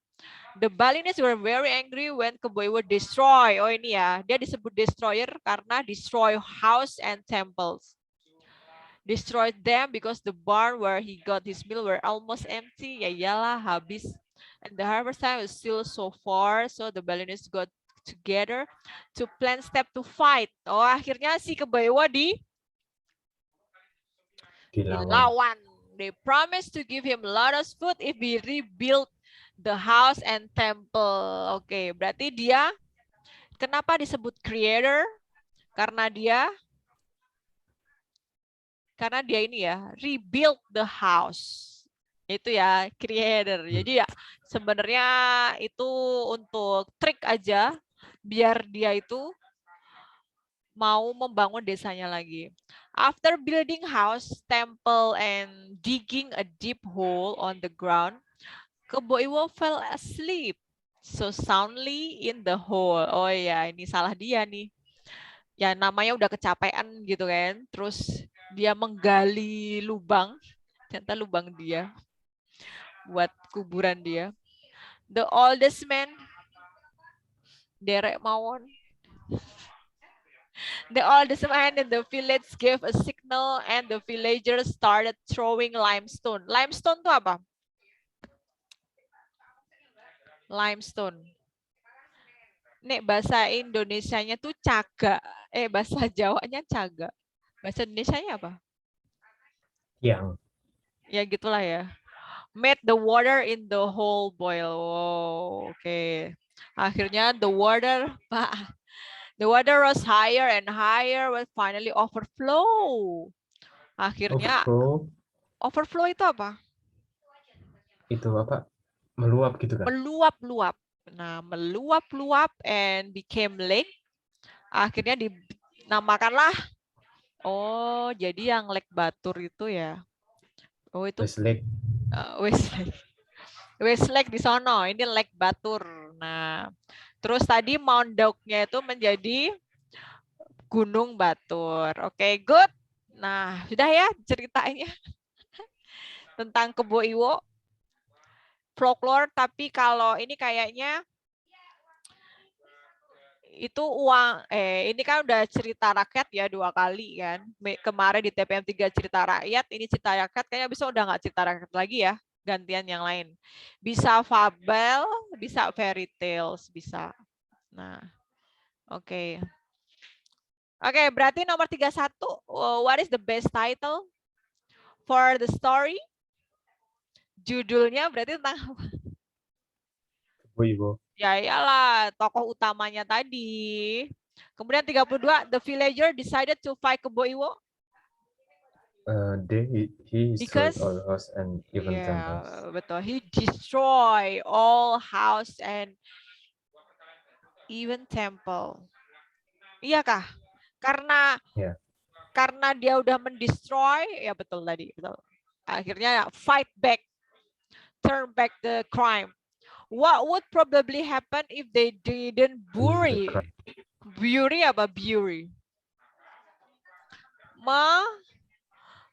A: The Balinese were very angry when Kebo Iwo destroy. Oh ini ya. Dia disebut destroyer karena destroy house and temples. Destroyed them because the barn where he got his meal were almost empty. Ya iyalah, habis. And the harvest time was still so far. So the Balinese got together to plan step to fight. Oh, akhirnya si Kebo Iwo dilawan. They promised to give him a lot of food if he rebuilt the house and temple. Oke, berarti dia kenapa disebut creator? Karena dia ini ya, rebuild the house. Itu ya, creator. Jadi ya sebenarnya itu untuk trik aja biar dia itu mau membangun desanya lagi. After building house, temple, and digging a deep hole on the ground, Kebo Iwo fell asleep so soundly in the hole. Oh ya, ini salah dia nih. Ya namanya udah kecapean gitu kan. Terus dia menggali lubang, ternyata lubang dia buat kuburan dia. The oldest man, Derek Mawon. The oldest man in the village gave a signal and the villagers started throwing limestone. Limestone itu apa? Limestone. Nek bahasa Indonesianya tuh caga. Bahasa Jawanya caga. Bahasa Indonesianya apa?
D: Yang.
A: Ya gitulah ya. Made the water in the hole boil. Wow, oke. Akhirnya the water rose higher and higher will finally overflow. Akhirnya overflow itu apa?
D: Itu apa? Meluap gitu kan?
A: Meluap-luap. Nah, meluap-luap and became lake. Akhirnya dinamakanlah. Oh, jadi yang Lake Batur itu ya. Oh, itu
D: Westlake.
A: Westlake. Westlake di sono. Ini Lake Batur. Nah, terus tadi Mount Dauk-nya itu menjadi Gunung Batur. Oke, good. Nah, sudah ya ceritanya tentang Kebo Iwo. Folklore, tapi kalau ini kayaknya itu uang ini kan udah cerita rakyat ya 2 kali kan. Kemarin di TPM 3 cerita rakyat, ini cerita rakyat kayaknya bisa udah nggak cerita rakyat lagi ya, gantian yang lain. Bisa fabel, bisa fairy tales, bisa. Nah, oke. Oke, berarti nomor 31, what is the best title for the story? Judulnya berarti tentang
D: Kebo Iwo.
A: ya iyalah, tokoh utamanya tadi. Kemudian 32, the villager decided to fight Kebo Iwo.
D: He
A: Because
D: destroyed all house and even
A: yeah,
D: temples.
A: betul. He destroy all house and even temple. Iya kah? Karena
D: Ya.
A: karena dia udah mendestroy, ya betul tadi, betul. Akhirnya fight back, turn back the crime. What would probably happen if they didn't bury? Bury apa bury?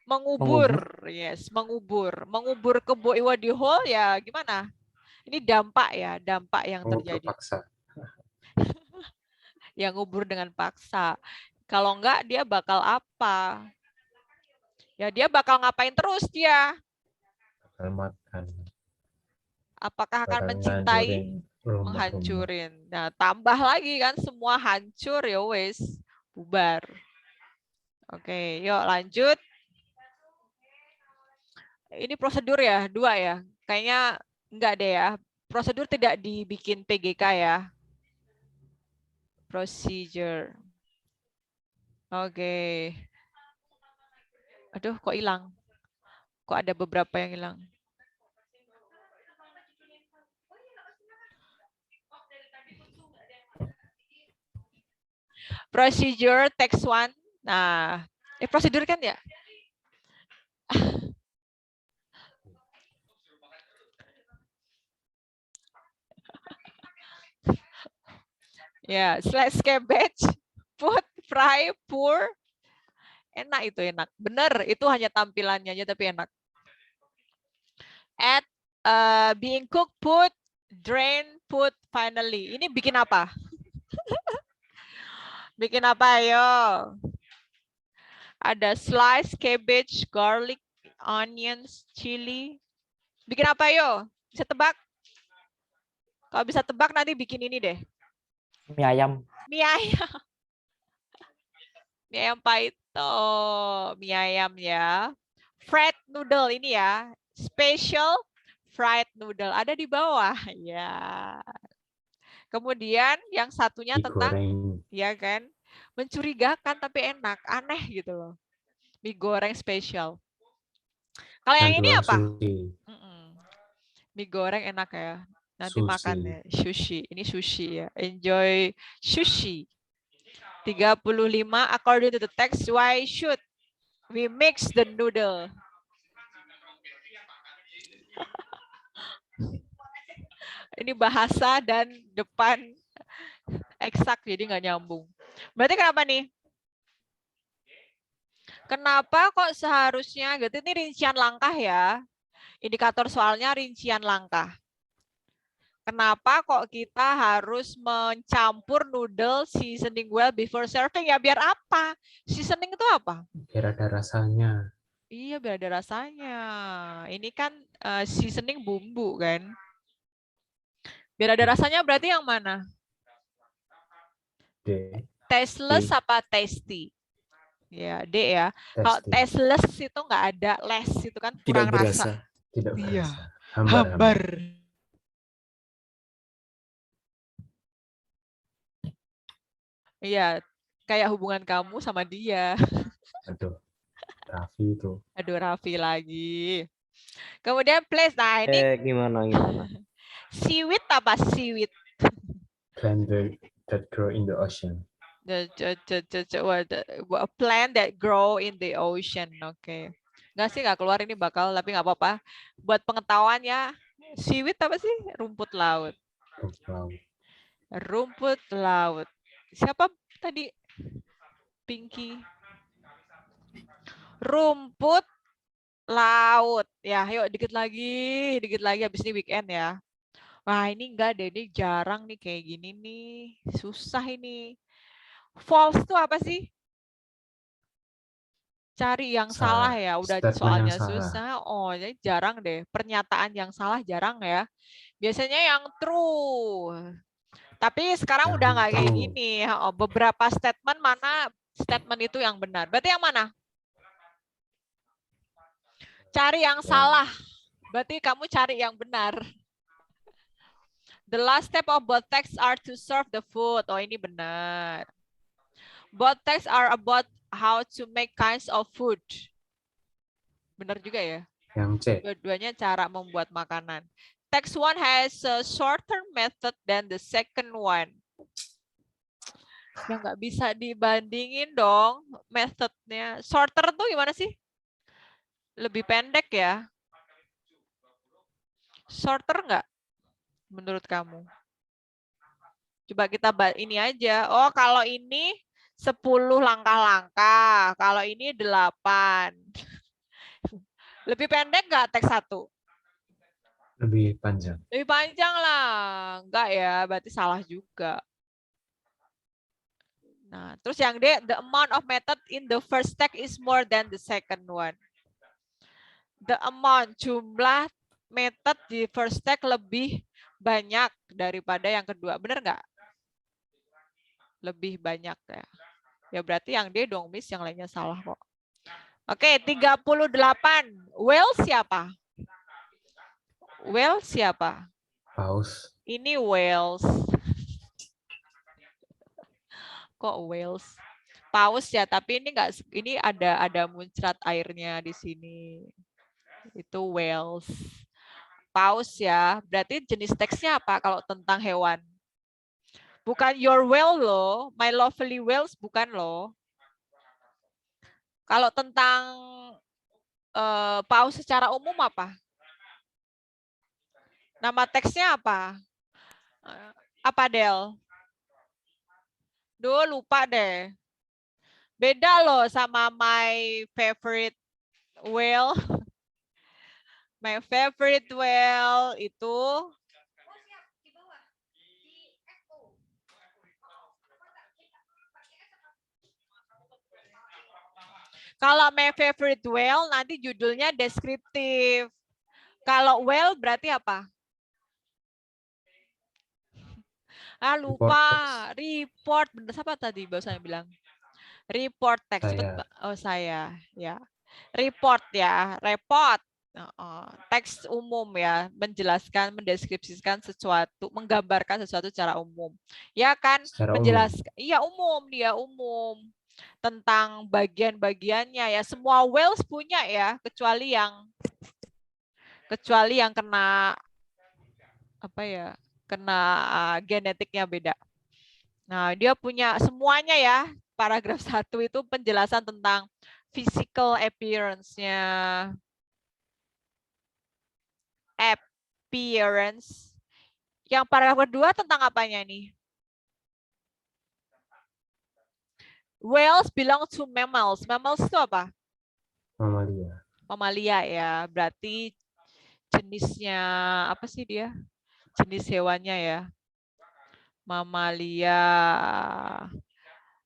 A: Mengubur. Yes, mengubur. Mengubur Kebo Iwo di hole ya gimana? Ini dampak ya, dampak yang terjadi.
D: Paksa.
A: Yang ngubur dengan paksa. Kalau enggak dia bakal apa? Ya dia bakal ngapain terus dia?
D: Bakal makan.
A: Apakah akan
D: Bakal
A: mencintai?
D: rumah-rumah.
A: Menghancurin. Nah, tambah lagi kan semua hancur ya wes, bubar. Oke, yuk lanjut. Ini prosedur ya, 2 ya. Kayaknya enggak deh ya. Prosedur tidak dibikin PGK ya. Procedure. Oke. Aduh, kok hilang? Kok ada beberapa yang hilang? Procedure text 1. Nah, prosedur kan ya? Ya, slice cabbage, put, fry, pour. Enak itu, enak. Bener, itu hanya tampilannya aja tapi enak. Add, being cooked, put, drain, put, finally. Ini bikin apa? Bikin apa, ayo? Ada slice cabbage, garlic, onions, chili. Bikin apa, ayo? Bisa tebak? Kalau bisa tebak nanti bikin ini deh.
C: Mie ayam.
A: Mie ayam. Mie ayam paito. Mie ayam ya. Fried noodle ini ya. Special fried noodle. Ada di bawah. Ya. Kemudian yang satunya tentang, ya kan, mencurigakan tapi enak. Aneh gitu loh. Mie goreng spesial. Kalau yang ini apa? Mie goreng enak ya. Nanti makan ya. Sushi. Ini sushi ya. Enjoy sushi. 35, according to the text, why should we mix the noodle? Ini bahasa dan depan eksak, jadi nggak nyambung. Berarti kenapa nih? Kenapa kok seharusnya gitu? Ini rincian langkah ya. Indikator soalnya rincian langkah. Kenapa kok kita harus mencampur noodle seasoning well before serving? Ya biar apa? Seasoning itu apa?
D: Biar ada rasanya.
A: Iya, biar ada rasanya. Ini kan seasoning bumbu kan. Biar ada rasanya berarti yang mana?
D: D.
A: Tasteless
D: D.
A: apa tasty? Ya, D ya. Kalau
D: Tasty.
A: tasteless itu nggak ada less, itu kan
G: Tidak
A: kurang
G: berasa.
A: rasa.
D: Tidak
A: Iya.
D: berasa. Hambar.
A: Iya, kayak hubungan kamu sama dia.
D: Aduh. Raffi itu.
A: Aduh, Raffi lagi. Kemudian place. Nah, ini
C: Gimana?
A: seaweed apa seaweed?
D: Plant that grow in the ocean.
A: A plant that grow in the ocean. Oke. Nggak sih, nggak keluar ini bakal, tapi nggak apa-apa. Buat pengetahuan ya, seaweed apa sih? Rumput laut.
D: Wow.
A: Rumput laut. Siapa tadi? Pinky. Rumput laut. Ya, yuk dikit lagi habis ini weekend ya. Wah, ini enggak deh, ini jarang nih kayak gini nih. Susah ini. False itu apa sih? Cari yang salah ya, udah
D: Statement
A: soalnya
D: yang salah.
A: susah. Oh, jadi jarang deh. Pernyataan yang salah jarang ya. Biasanya yang true. Tapi sekarang
D: Yang
A: udah nggak kayak
D: true.
A: gini. Oh, beberapa statement mana statement itu yang benar. Berarti yang mana? Cari yang salah. Berarti kamu cari yang benar. The last step of both texts are to serve the food. Oh, ini benar. Both texts are about how to make kinds of food. Benar juga ya?
D: Yang C.
A: Dua-duanya cara membuat makanan. Text one has a shorter method than the second one. Ya nggak bisa dibandingin dong methodnya. Shorter tuh gimana sih? Lebih pendek ya? Shorter nggak? Menurut kamu? Coba kita ini aja. Oh, kalau ini 10 langkah-langkah. Kalau ini 8. Lebih pendek nggak teks 1?
D: Lebih panjang.
A: Lebih panjang lah. Enggak ya, berarti salah juga. Nah, terus yang D, the amount of method in the first text is more than the second one. The amount, jumlah method di first text lebih banyak daripada yang kedua. Bener nggak? Lebih banyak ya. Ya berarti yang D dong, Miss. Yang lainnya salah kok. Oke, 38. Whale siapa? Whale siapa?
D: Paus.
A: Ini Wales. Kok Wales? Paus ya, tapi ini enggak, ini ada muncrat airnya di sini. Itu Wales. Paus ya. Berarti jenis teksnya apa kalau tentang hewan? Bukan your whale loh, my lovely whales bukan loh. Kalau tentang paus secara umum apa? Nama teksnya apa? Apa Del? Duh, lupa deh. Beda loh sama my favorite whale. My favorite whale itu kalau my favorite whale nanti judulnya deskriptif. Kalau whale berarti apa? Ah, lupa. Report. Bener siapa tadi barusan bilang? Report text. Oh, saya. Ya. Report ya. Report. Teks umum ya. Menjelaskan, mendeskripsikan sesuatu, menggambarkan sesuatu secara umum. Ya kan?
D: Secara
A: menjelaskan. Iya, umum. Dia umum. Tentang bagian-bagiannya ya. Semua whales punya ya. Kecuali yang kena apa ya? Kena genetiknya beda. Nah, dia punya semuanya ya. Paragraf 1 itu penjelasan tentang physical appearance-nya. Appearance. Yang paragraf kedua tentang apanya nih? Whales belong to mammals. Mammals itu apa?
D: Mamalia.
A: Mamalia ya. Berarti jenisnya apa sih dia? Jenis hewannya ya. Mamalia.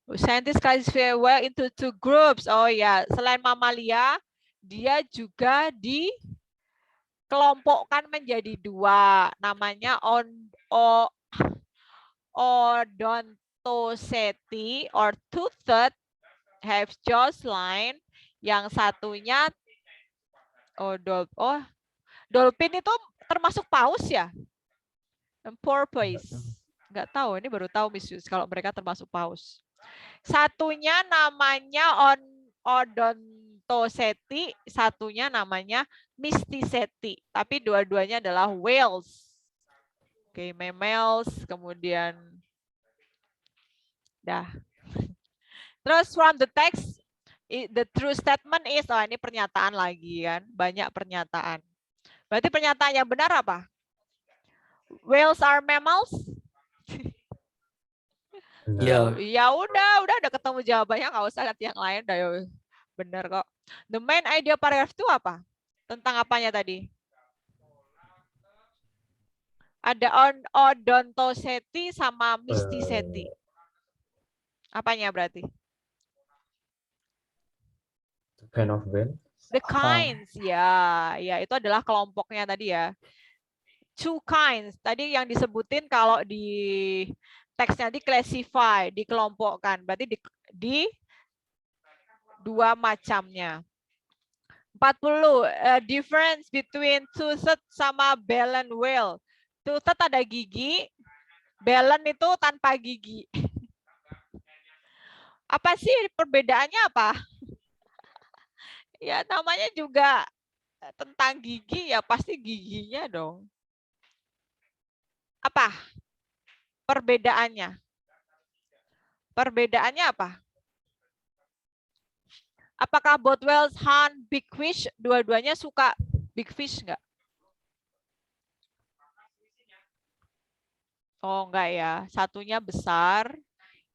A: Scientists classify whale into 2 groups. Oh ya, selain mamalia, dia juga dikelompokkan menjadi 2. Namanya Odontoceti or toothed have jaws line. Yang satunya dolphin itu termasuk paus ya? Porpoise. Nggak tahu, ini baru tahu Miss Yus kalau mereka termasuk paus. Satunya namanya Odontoceti, satunya namanya Mysticeti. Tapi dua-duanya adalah whales. Oke, mammals, kemudian Terus from the text, the true statement is, ini pernyataan lagi kan, banyak pernyataan. Berarti pernyataan yang benar apa? Whales are mammals?
C: Ya.
A: Ya udah ketemu jawabannya, nggak usah lihat yang lain, udah bener kok. The main idea paragraph itu apa? Tentang apanya tadi? Ada Odontoceti sama Mysticeti. Apanya berarti?
D: Kind of whale.
A: The kinds, ya itu adalah kelompoknya tadi ya. 2 kinds. Tadi yang disebutin kalau di teksnya classify, dikelompokkan. Berarti di 2 macamnya. 40 difference between toothed sama baleen whale. Toothed ada gigi, baleen itu tanpa gigi. Apa sih perbedaannya apa? Ya namanya juga tentang gigi, ya pasti giginya dong. Apa perbedaannya? Perbedaannya apa? Apakah both whales hunt big fish? Dua-duanya suka big fish enggak? Oh enggak ya. Satunya besar,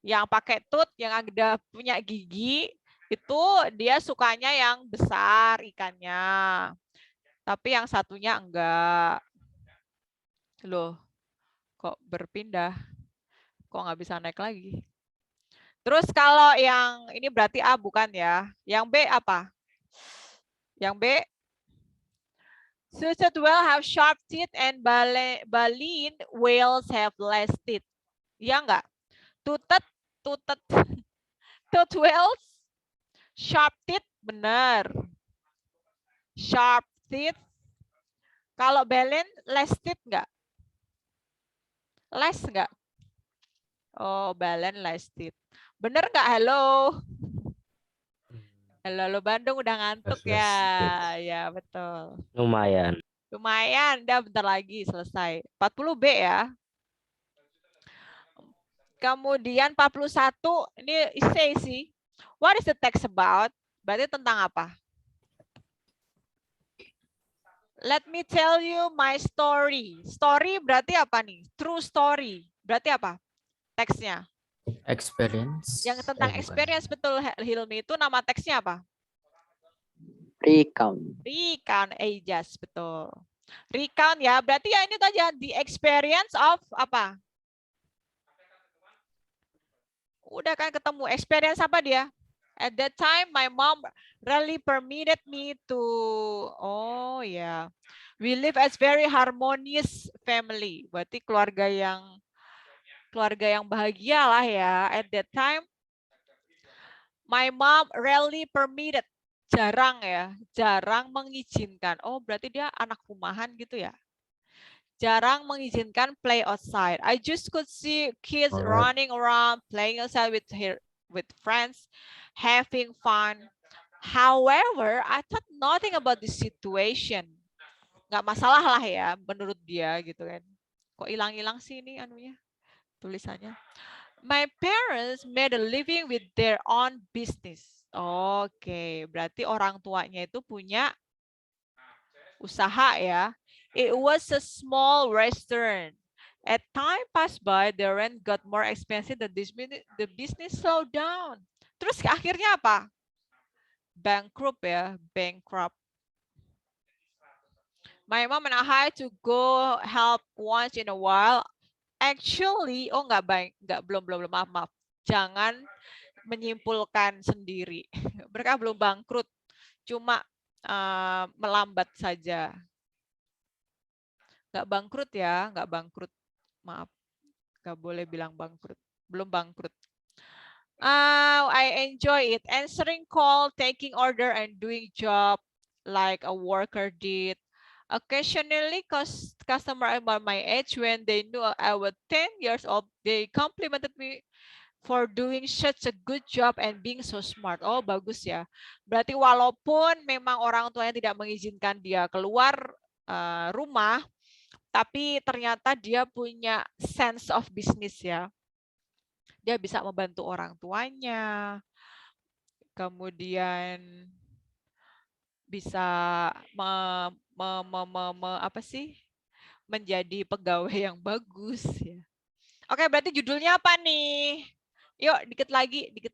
A: yang pakai tooth, yang ada punya gigi, itu dia sukanya yang besar ikannya. Tapi yang satunya enggak. Loh, kok berpindah? Kok nggak bisa naik lagi? Terus kalau yang ini berarti A bukan ya? Yang B apa? Yang B, toothed whale have sharp teeth and baleen whales have less teeth. Iya enggak? Toothed whales sharp teeth, benar. Sharp teeth. Kalau baleen less teeth enggak? Less enggak? Oh, baleen less teeth. Bener nggak? Halo. Halo Bandung, udah ngantuk ya. Ya, betul.
C: Lumayan.
A: Lumayan, udah bentar lagi selesai. 40B ya. Kemudian 41, ini essay sih. What is the text about? Berarti tentang apa? Let me tell you my story. Story berarti apa nih? True story. Berarti apa? Teksnya.
C: Experience.
A: Yang tentang experience, betul Hilmi, itu nama teksnya apa?
E: Recount.
A: Recount, Ajas, betul. Recount ya, berarti ya ini tadi the experience of apa? Udah kan ketemu, experience apa dia? At that time, my mom really permitted me to, oh ya, yeah. We live as very harmonious family. Berarti keluarga yang bahagia lah ya. At that time, my mom rarely permitted, jarang ya, jarang mengizinkan. Oh, berarti dia anak rumahan gitu ya. Jarang mengizinkan play outside. I just could see kids running around, playing outside with friends, having fun. However, I thought nothing about this situation. Nggak masalah lah ya, menurut dia gitu kan. Kok hilang-hilang sih ini anunya, tulisannya. My parents made a living with their own business. Oke, berarti orang tuanya itu punya usaha ya. It was a small restaurant. As time passed by, the rent got more expensive. The business slowed down. Terus akhirnya apa? Bankrupt ya, bankrupt. My mom and I had to go help once in a while. Actually, oh belum maaf. Jangan menyimpulkan sendiri. Mereka belum bangkrut, cuma melambat saja. Nggak bangkrut ya, nggak bangkrut. Maaf, nggak boleh bilang bangkrut. Belum bangkrut. I enjoy it. Answering call, taking order, and doing job like a worker did. Occasionally, customer about my age, when they knew I was 10 years old, they complimented me for doing such a good job and being so smart. Oh, bagus ya. Berarti walaupun memang orang tuanya tidak mengizinkan dia keluar rumah, tapi ternyata dia punya sense of business ya. Dia bisa membantu orang tuanya, kemudian bisa menjadi pegawai yang bagus ya. Oke, berarti judulnya apa nih? Yuk, dikit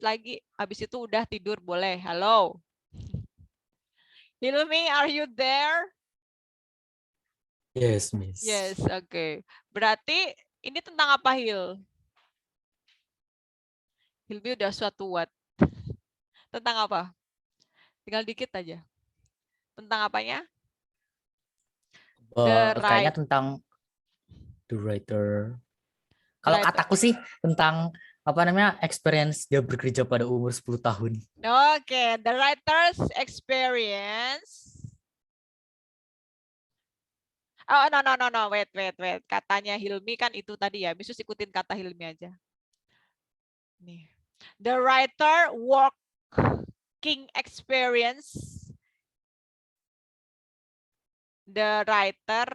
A: lagi. Habis itu udah tidur boleh. Halo. Hilmi, are you there?
C: Yes, Miss.
A: Yes, oke. Berarti ini tentang apa, Hil? Hilmi udah suatu what? Tentang apa? Tinggal dikit aja. Tentang apanya?
C: Kayaknya tentang the writer. Kalau kataku sih tentang experience dia bekerja pada umur 10 tahun.
A: Oke, the writer's experience. Oh, no. Wait. Katanya Hilmi kan itu tadi ya. Misus ikutin kata Hilmi aja. Nih. The writer working experience. The writer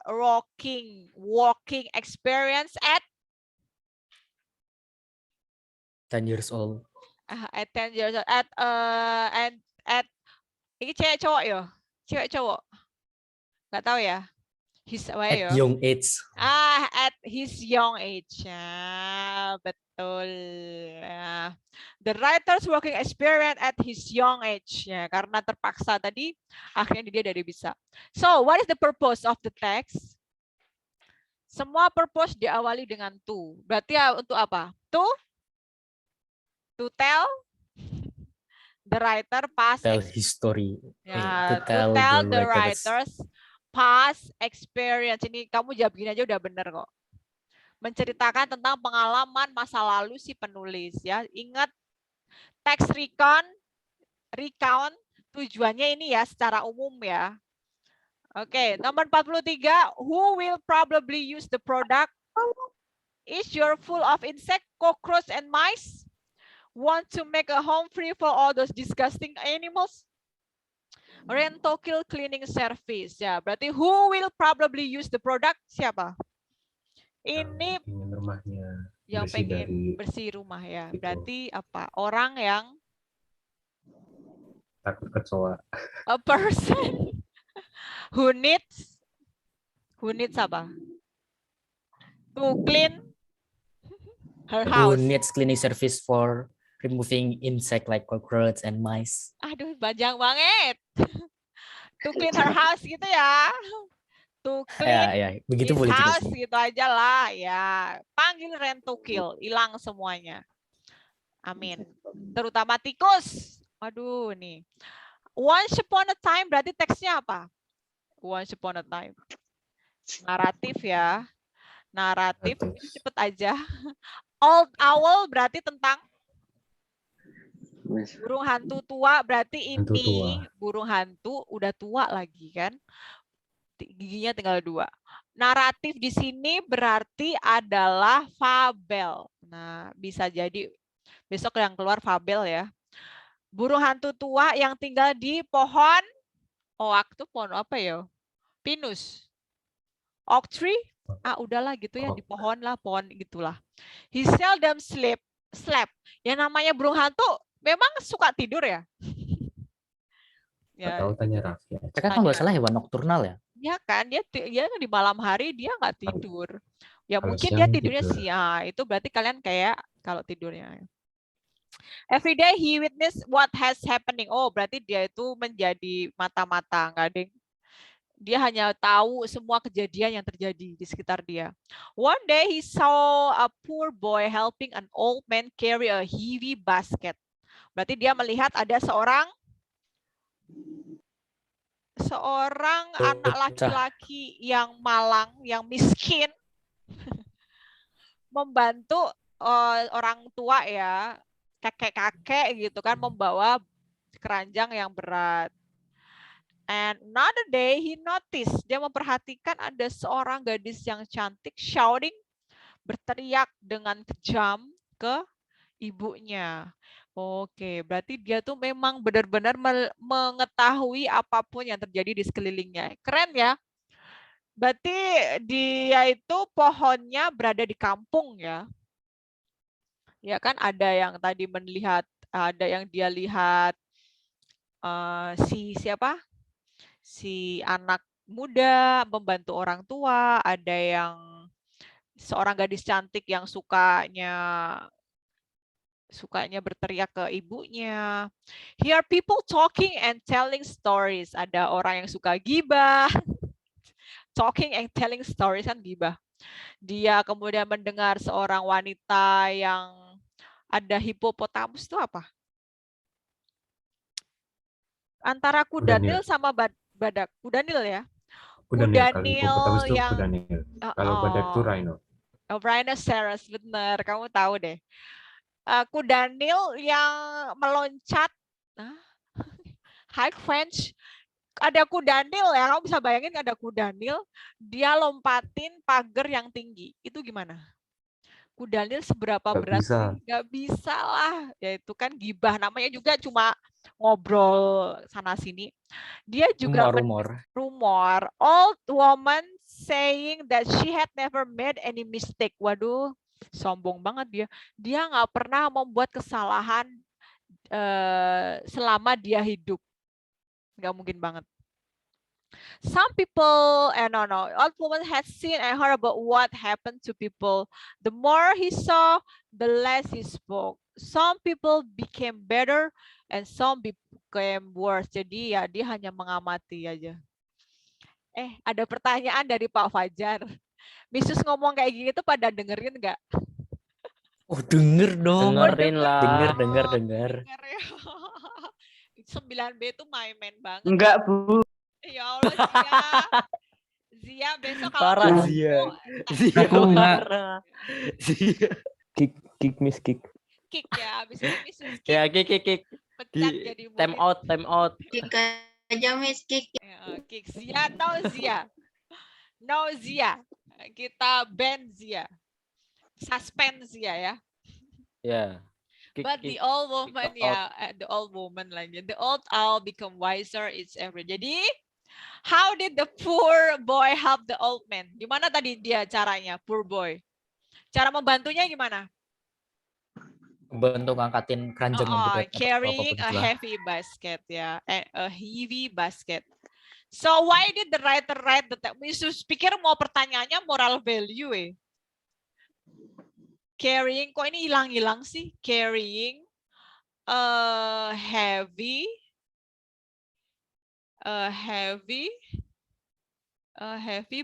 A: working experience at
C: 10 years old.
A: At 10 years old. At ini cewek cowok ya? Cewek cowok? Nggak tahu ya.
C: At young age.
A: At his young age. Betul. The writer's working experience at his young age. Ya, karena terpaksa tadi, akhirnya dia dari bisa. So, what is the purpose of the text? Semua purpose diawali dengan to. Berarti ya untuk apa? To tell the writer past
C: Tell his story.
A: Ya, to tell the writer's past experience. Ini kamu jawab gini aja udah bener kok. Menceritakan tentang pengalaman masa lalu si penulis ya. Ingat teks recount tujuannya ini ya secara umum ya. Oke, nomor 43, who will probably use the product? Is your full of insect, cockroach and mice? Want to make a home free for all those disgusting animals? Rentokil cleaning service ya. Berarti who will probably use the product? Siapa? Ini
D: rumahnya
A: yang
D: bersih
A: pengen
D: dari
A: bersih rumah ya.
D: itu.
A: Berarti apa? Orang yang
D: takut kecoa.
A: a person who needs apa? To clean her
C: Who
A: house.
C: needs cleaning service for removing insect like cockroach and mice.
A: Aduh, bajang banget. To clean her house gitu ya. To clean
C: Ya, begitu
A: his
C: boleh juga
A: house
C: sih.
A: gitu aja lah ya. Panggil Rentokil, hilang semuanya. Amin. Terutama tikus. Aduh nih. Once upon a time berarti teksnya apa? Once upon a time. Naratif ya. Naratif. Ini cepet aja. Old owl berarti tentang burung hantu tua, berarti
D: Hantu
A: ini
D: tua.
A: burung hantu udah tua lagi kan. Giginya tinggal 2. Naratif di sini berarti adalah fabel. Nah, bisa jadi besok yang keluar fabel ya. Burung hantu tua yang tinggal di pohon oak tuh pohon apa ya? Pinus. Oak tree, udahlah gitu ya,
D: Oh.
A: di pohon gitulah. He seldom slept. Yang namanya burung hantu memang suka tidur ya. Ya,
D: Tahu tanya Raffi aja.
C: Mereka kan nggak salah hewan nokturnal ya.
A: ya kan dia di malam hari dia nggak tidur. Ya
D: Kalau
A: mungkin dia
D: siang
A: tidurnya
D: tidur.
A: siang. Itu berarti kalian kayak kalau tidurnya. Every day he witness what has happening. Oh, berarti dia itu menjadi mata-mata, nggak ada. Dia hanya tahu semua kejadian yang terjadi di sekitar dia. One day he saw a poor boy helping an old man carry a heavy basket. Berarti dia melihat ada seorang anak laki-laki yang malang, yang miskin, membantu orang tua ya, kakek-kakek gitu kan, membawa keranjang yang berat. And another day he noticed, dia memperhatikan ada seorang gadis yang cantik shouting, berteriak dengan kejam ke ibunya. Oke, berarti dia tuh memang benar-benar mengetahui apapun yang terjadi di sekelilingnya. Keren ya. Berarti dia itu pohonnya berada di kampung ya. Ya kan ada yang tadi ada yang dia lihat si anak muda membantu orang tua, ada yang seorang gadis cantik yang sukanya berteriak ke ibunya. Here are people talking and telling stories. Ada orang yang suka gibah. Talking and telling stories kan gibah. Dia kemudian mendengar seorang wanita yang ada hipopotamus itu apa? Antara kudanil sama badak. Kudanil ya.
D: Kudanil. Kalau hipopotamus itu
A: yang
D: kudanil. Kalau badak itu rhino.
A: Rhinoceros, bener. Kamu tahu deh. Kudanil yang meloncat. High French. Ada kudanil ya. Kamu bisa bayangin ada kudanil. Dia lompatin pagar yang tinggi. Itu gimana? Kudanil seberapa berat sih? Nggak bisa lah. Ya itu kan gibah. Namanya juga cuma ngobrol sana sini. Dia juga rumor. Old woman saying that she had never made any mistake. Waduh, sombong banget dia. Dia nggak pernah membuat kesalahan selama dia hidup. Nggak mungkin banget. Some people, old woman had seen and heard about what happened to people. The more he saw, the less he spoke. Some people became better and some became worse. Jadi ya dia hanya mengamati aja. Ada pertanyaan dari Pak Fajar. Misus ngomong kayak gini tuh pada dengerin nggak?
C: Oh, denger dong.
G: Dengerin lah.
C: Denger.
A: 9B itu main banget.
E: Enggak, Bu.
A: Ya Allah, Zia besok kalau
G: Parah Zia. Zia marah. Zia. Kick miss kick.
A: Kick ya, habis itu Miss
G: Ya, kick.
A: Pecat jadi
G: Time out.
F: Kick aja Miss Kick.
A: Kick Zia, no Zia. Kita ban Zia. Suspend Zia ya.
G: Ya.
A: But the old woman the old woman lagi. The old owl become wiser each every. Jadi how did the poor boy help the old man? Gimana tadi dia caranya, poor boy? Cara membantunya gimana?
C: Bantu ngangkatin keranjang yang berat.
A: Carrying a heavy basket ya, a heavy basket. So why did the writer write the text? Pikir mau pertanyaannya moral value Carrying, kok ini hilang-hilang sih? Carrying a heavy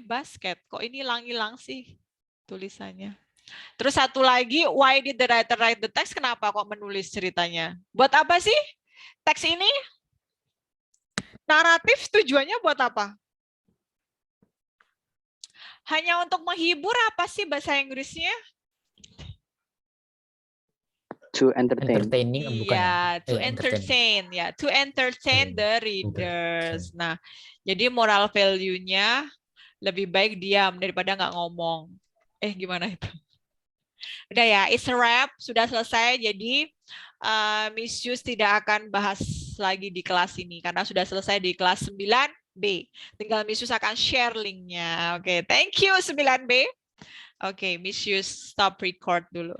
A: basket. Kok ini hilang-hilang sih tulisannya? Terus satu lagi, why did the writer write the text? Kenapa kok menulis ceritanya? Buat apa sih teks ini? Naratif tujuannya buat apa? Hanya untuk menghibur apa sih bahasa Inggrisnya?
E: To entertain.
C: Entertaining bukan?
A: Iya, to entertain ya, to entertain the readers. Nah, jadi moral value-nya lebih baik diam daripada nggak ngomong. Gimana itu? Udah ya, it's a wrap, sudah selesai. Jadi Miss Yus tidak akan bahas lagi di kelas ini karena sudah selesai di kelas 9. 9B. Tinggal Miss Yus akan share linknya. Oke, thank you 9B. Oke, Miss Yus stop record dulu.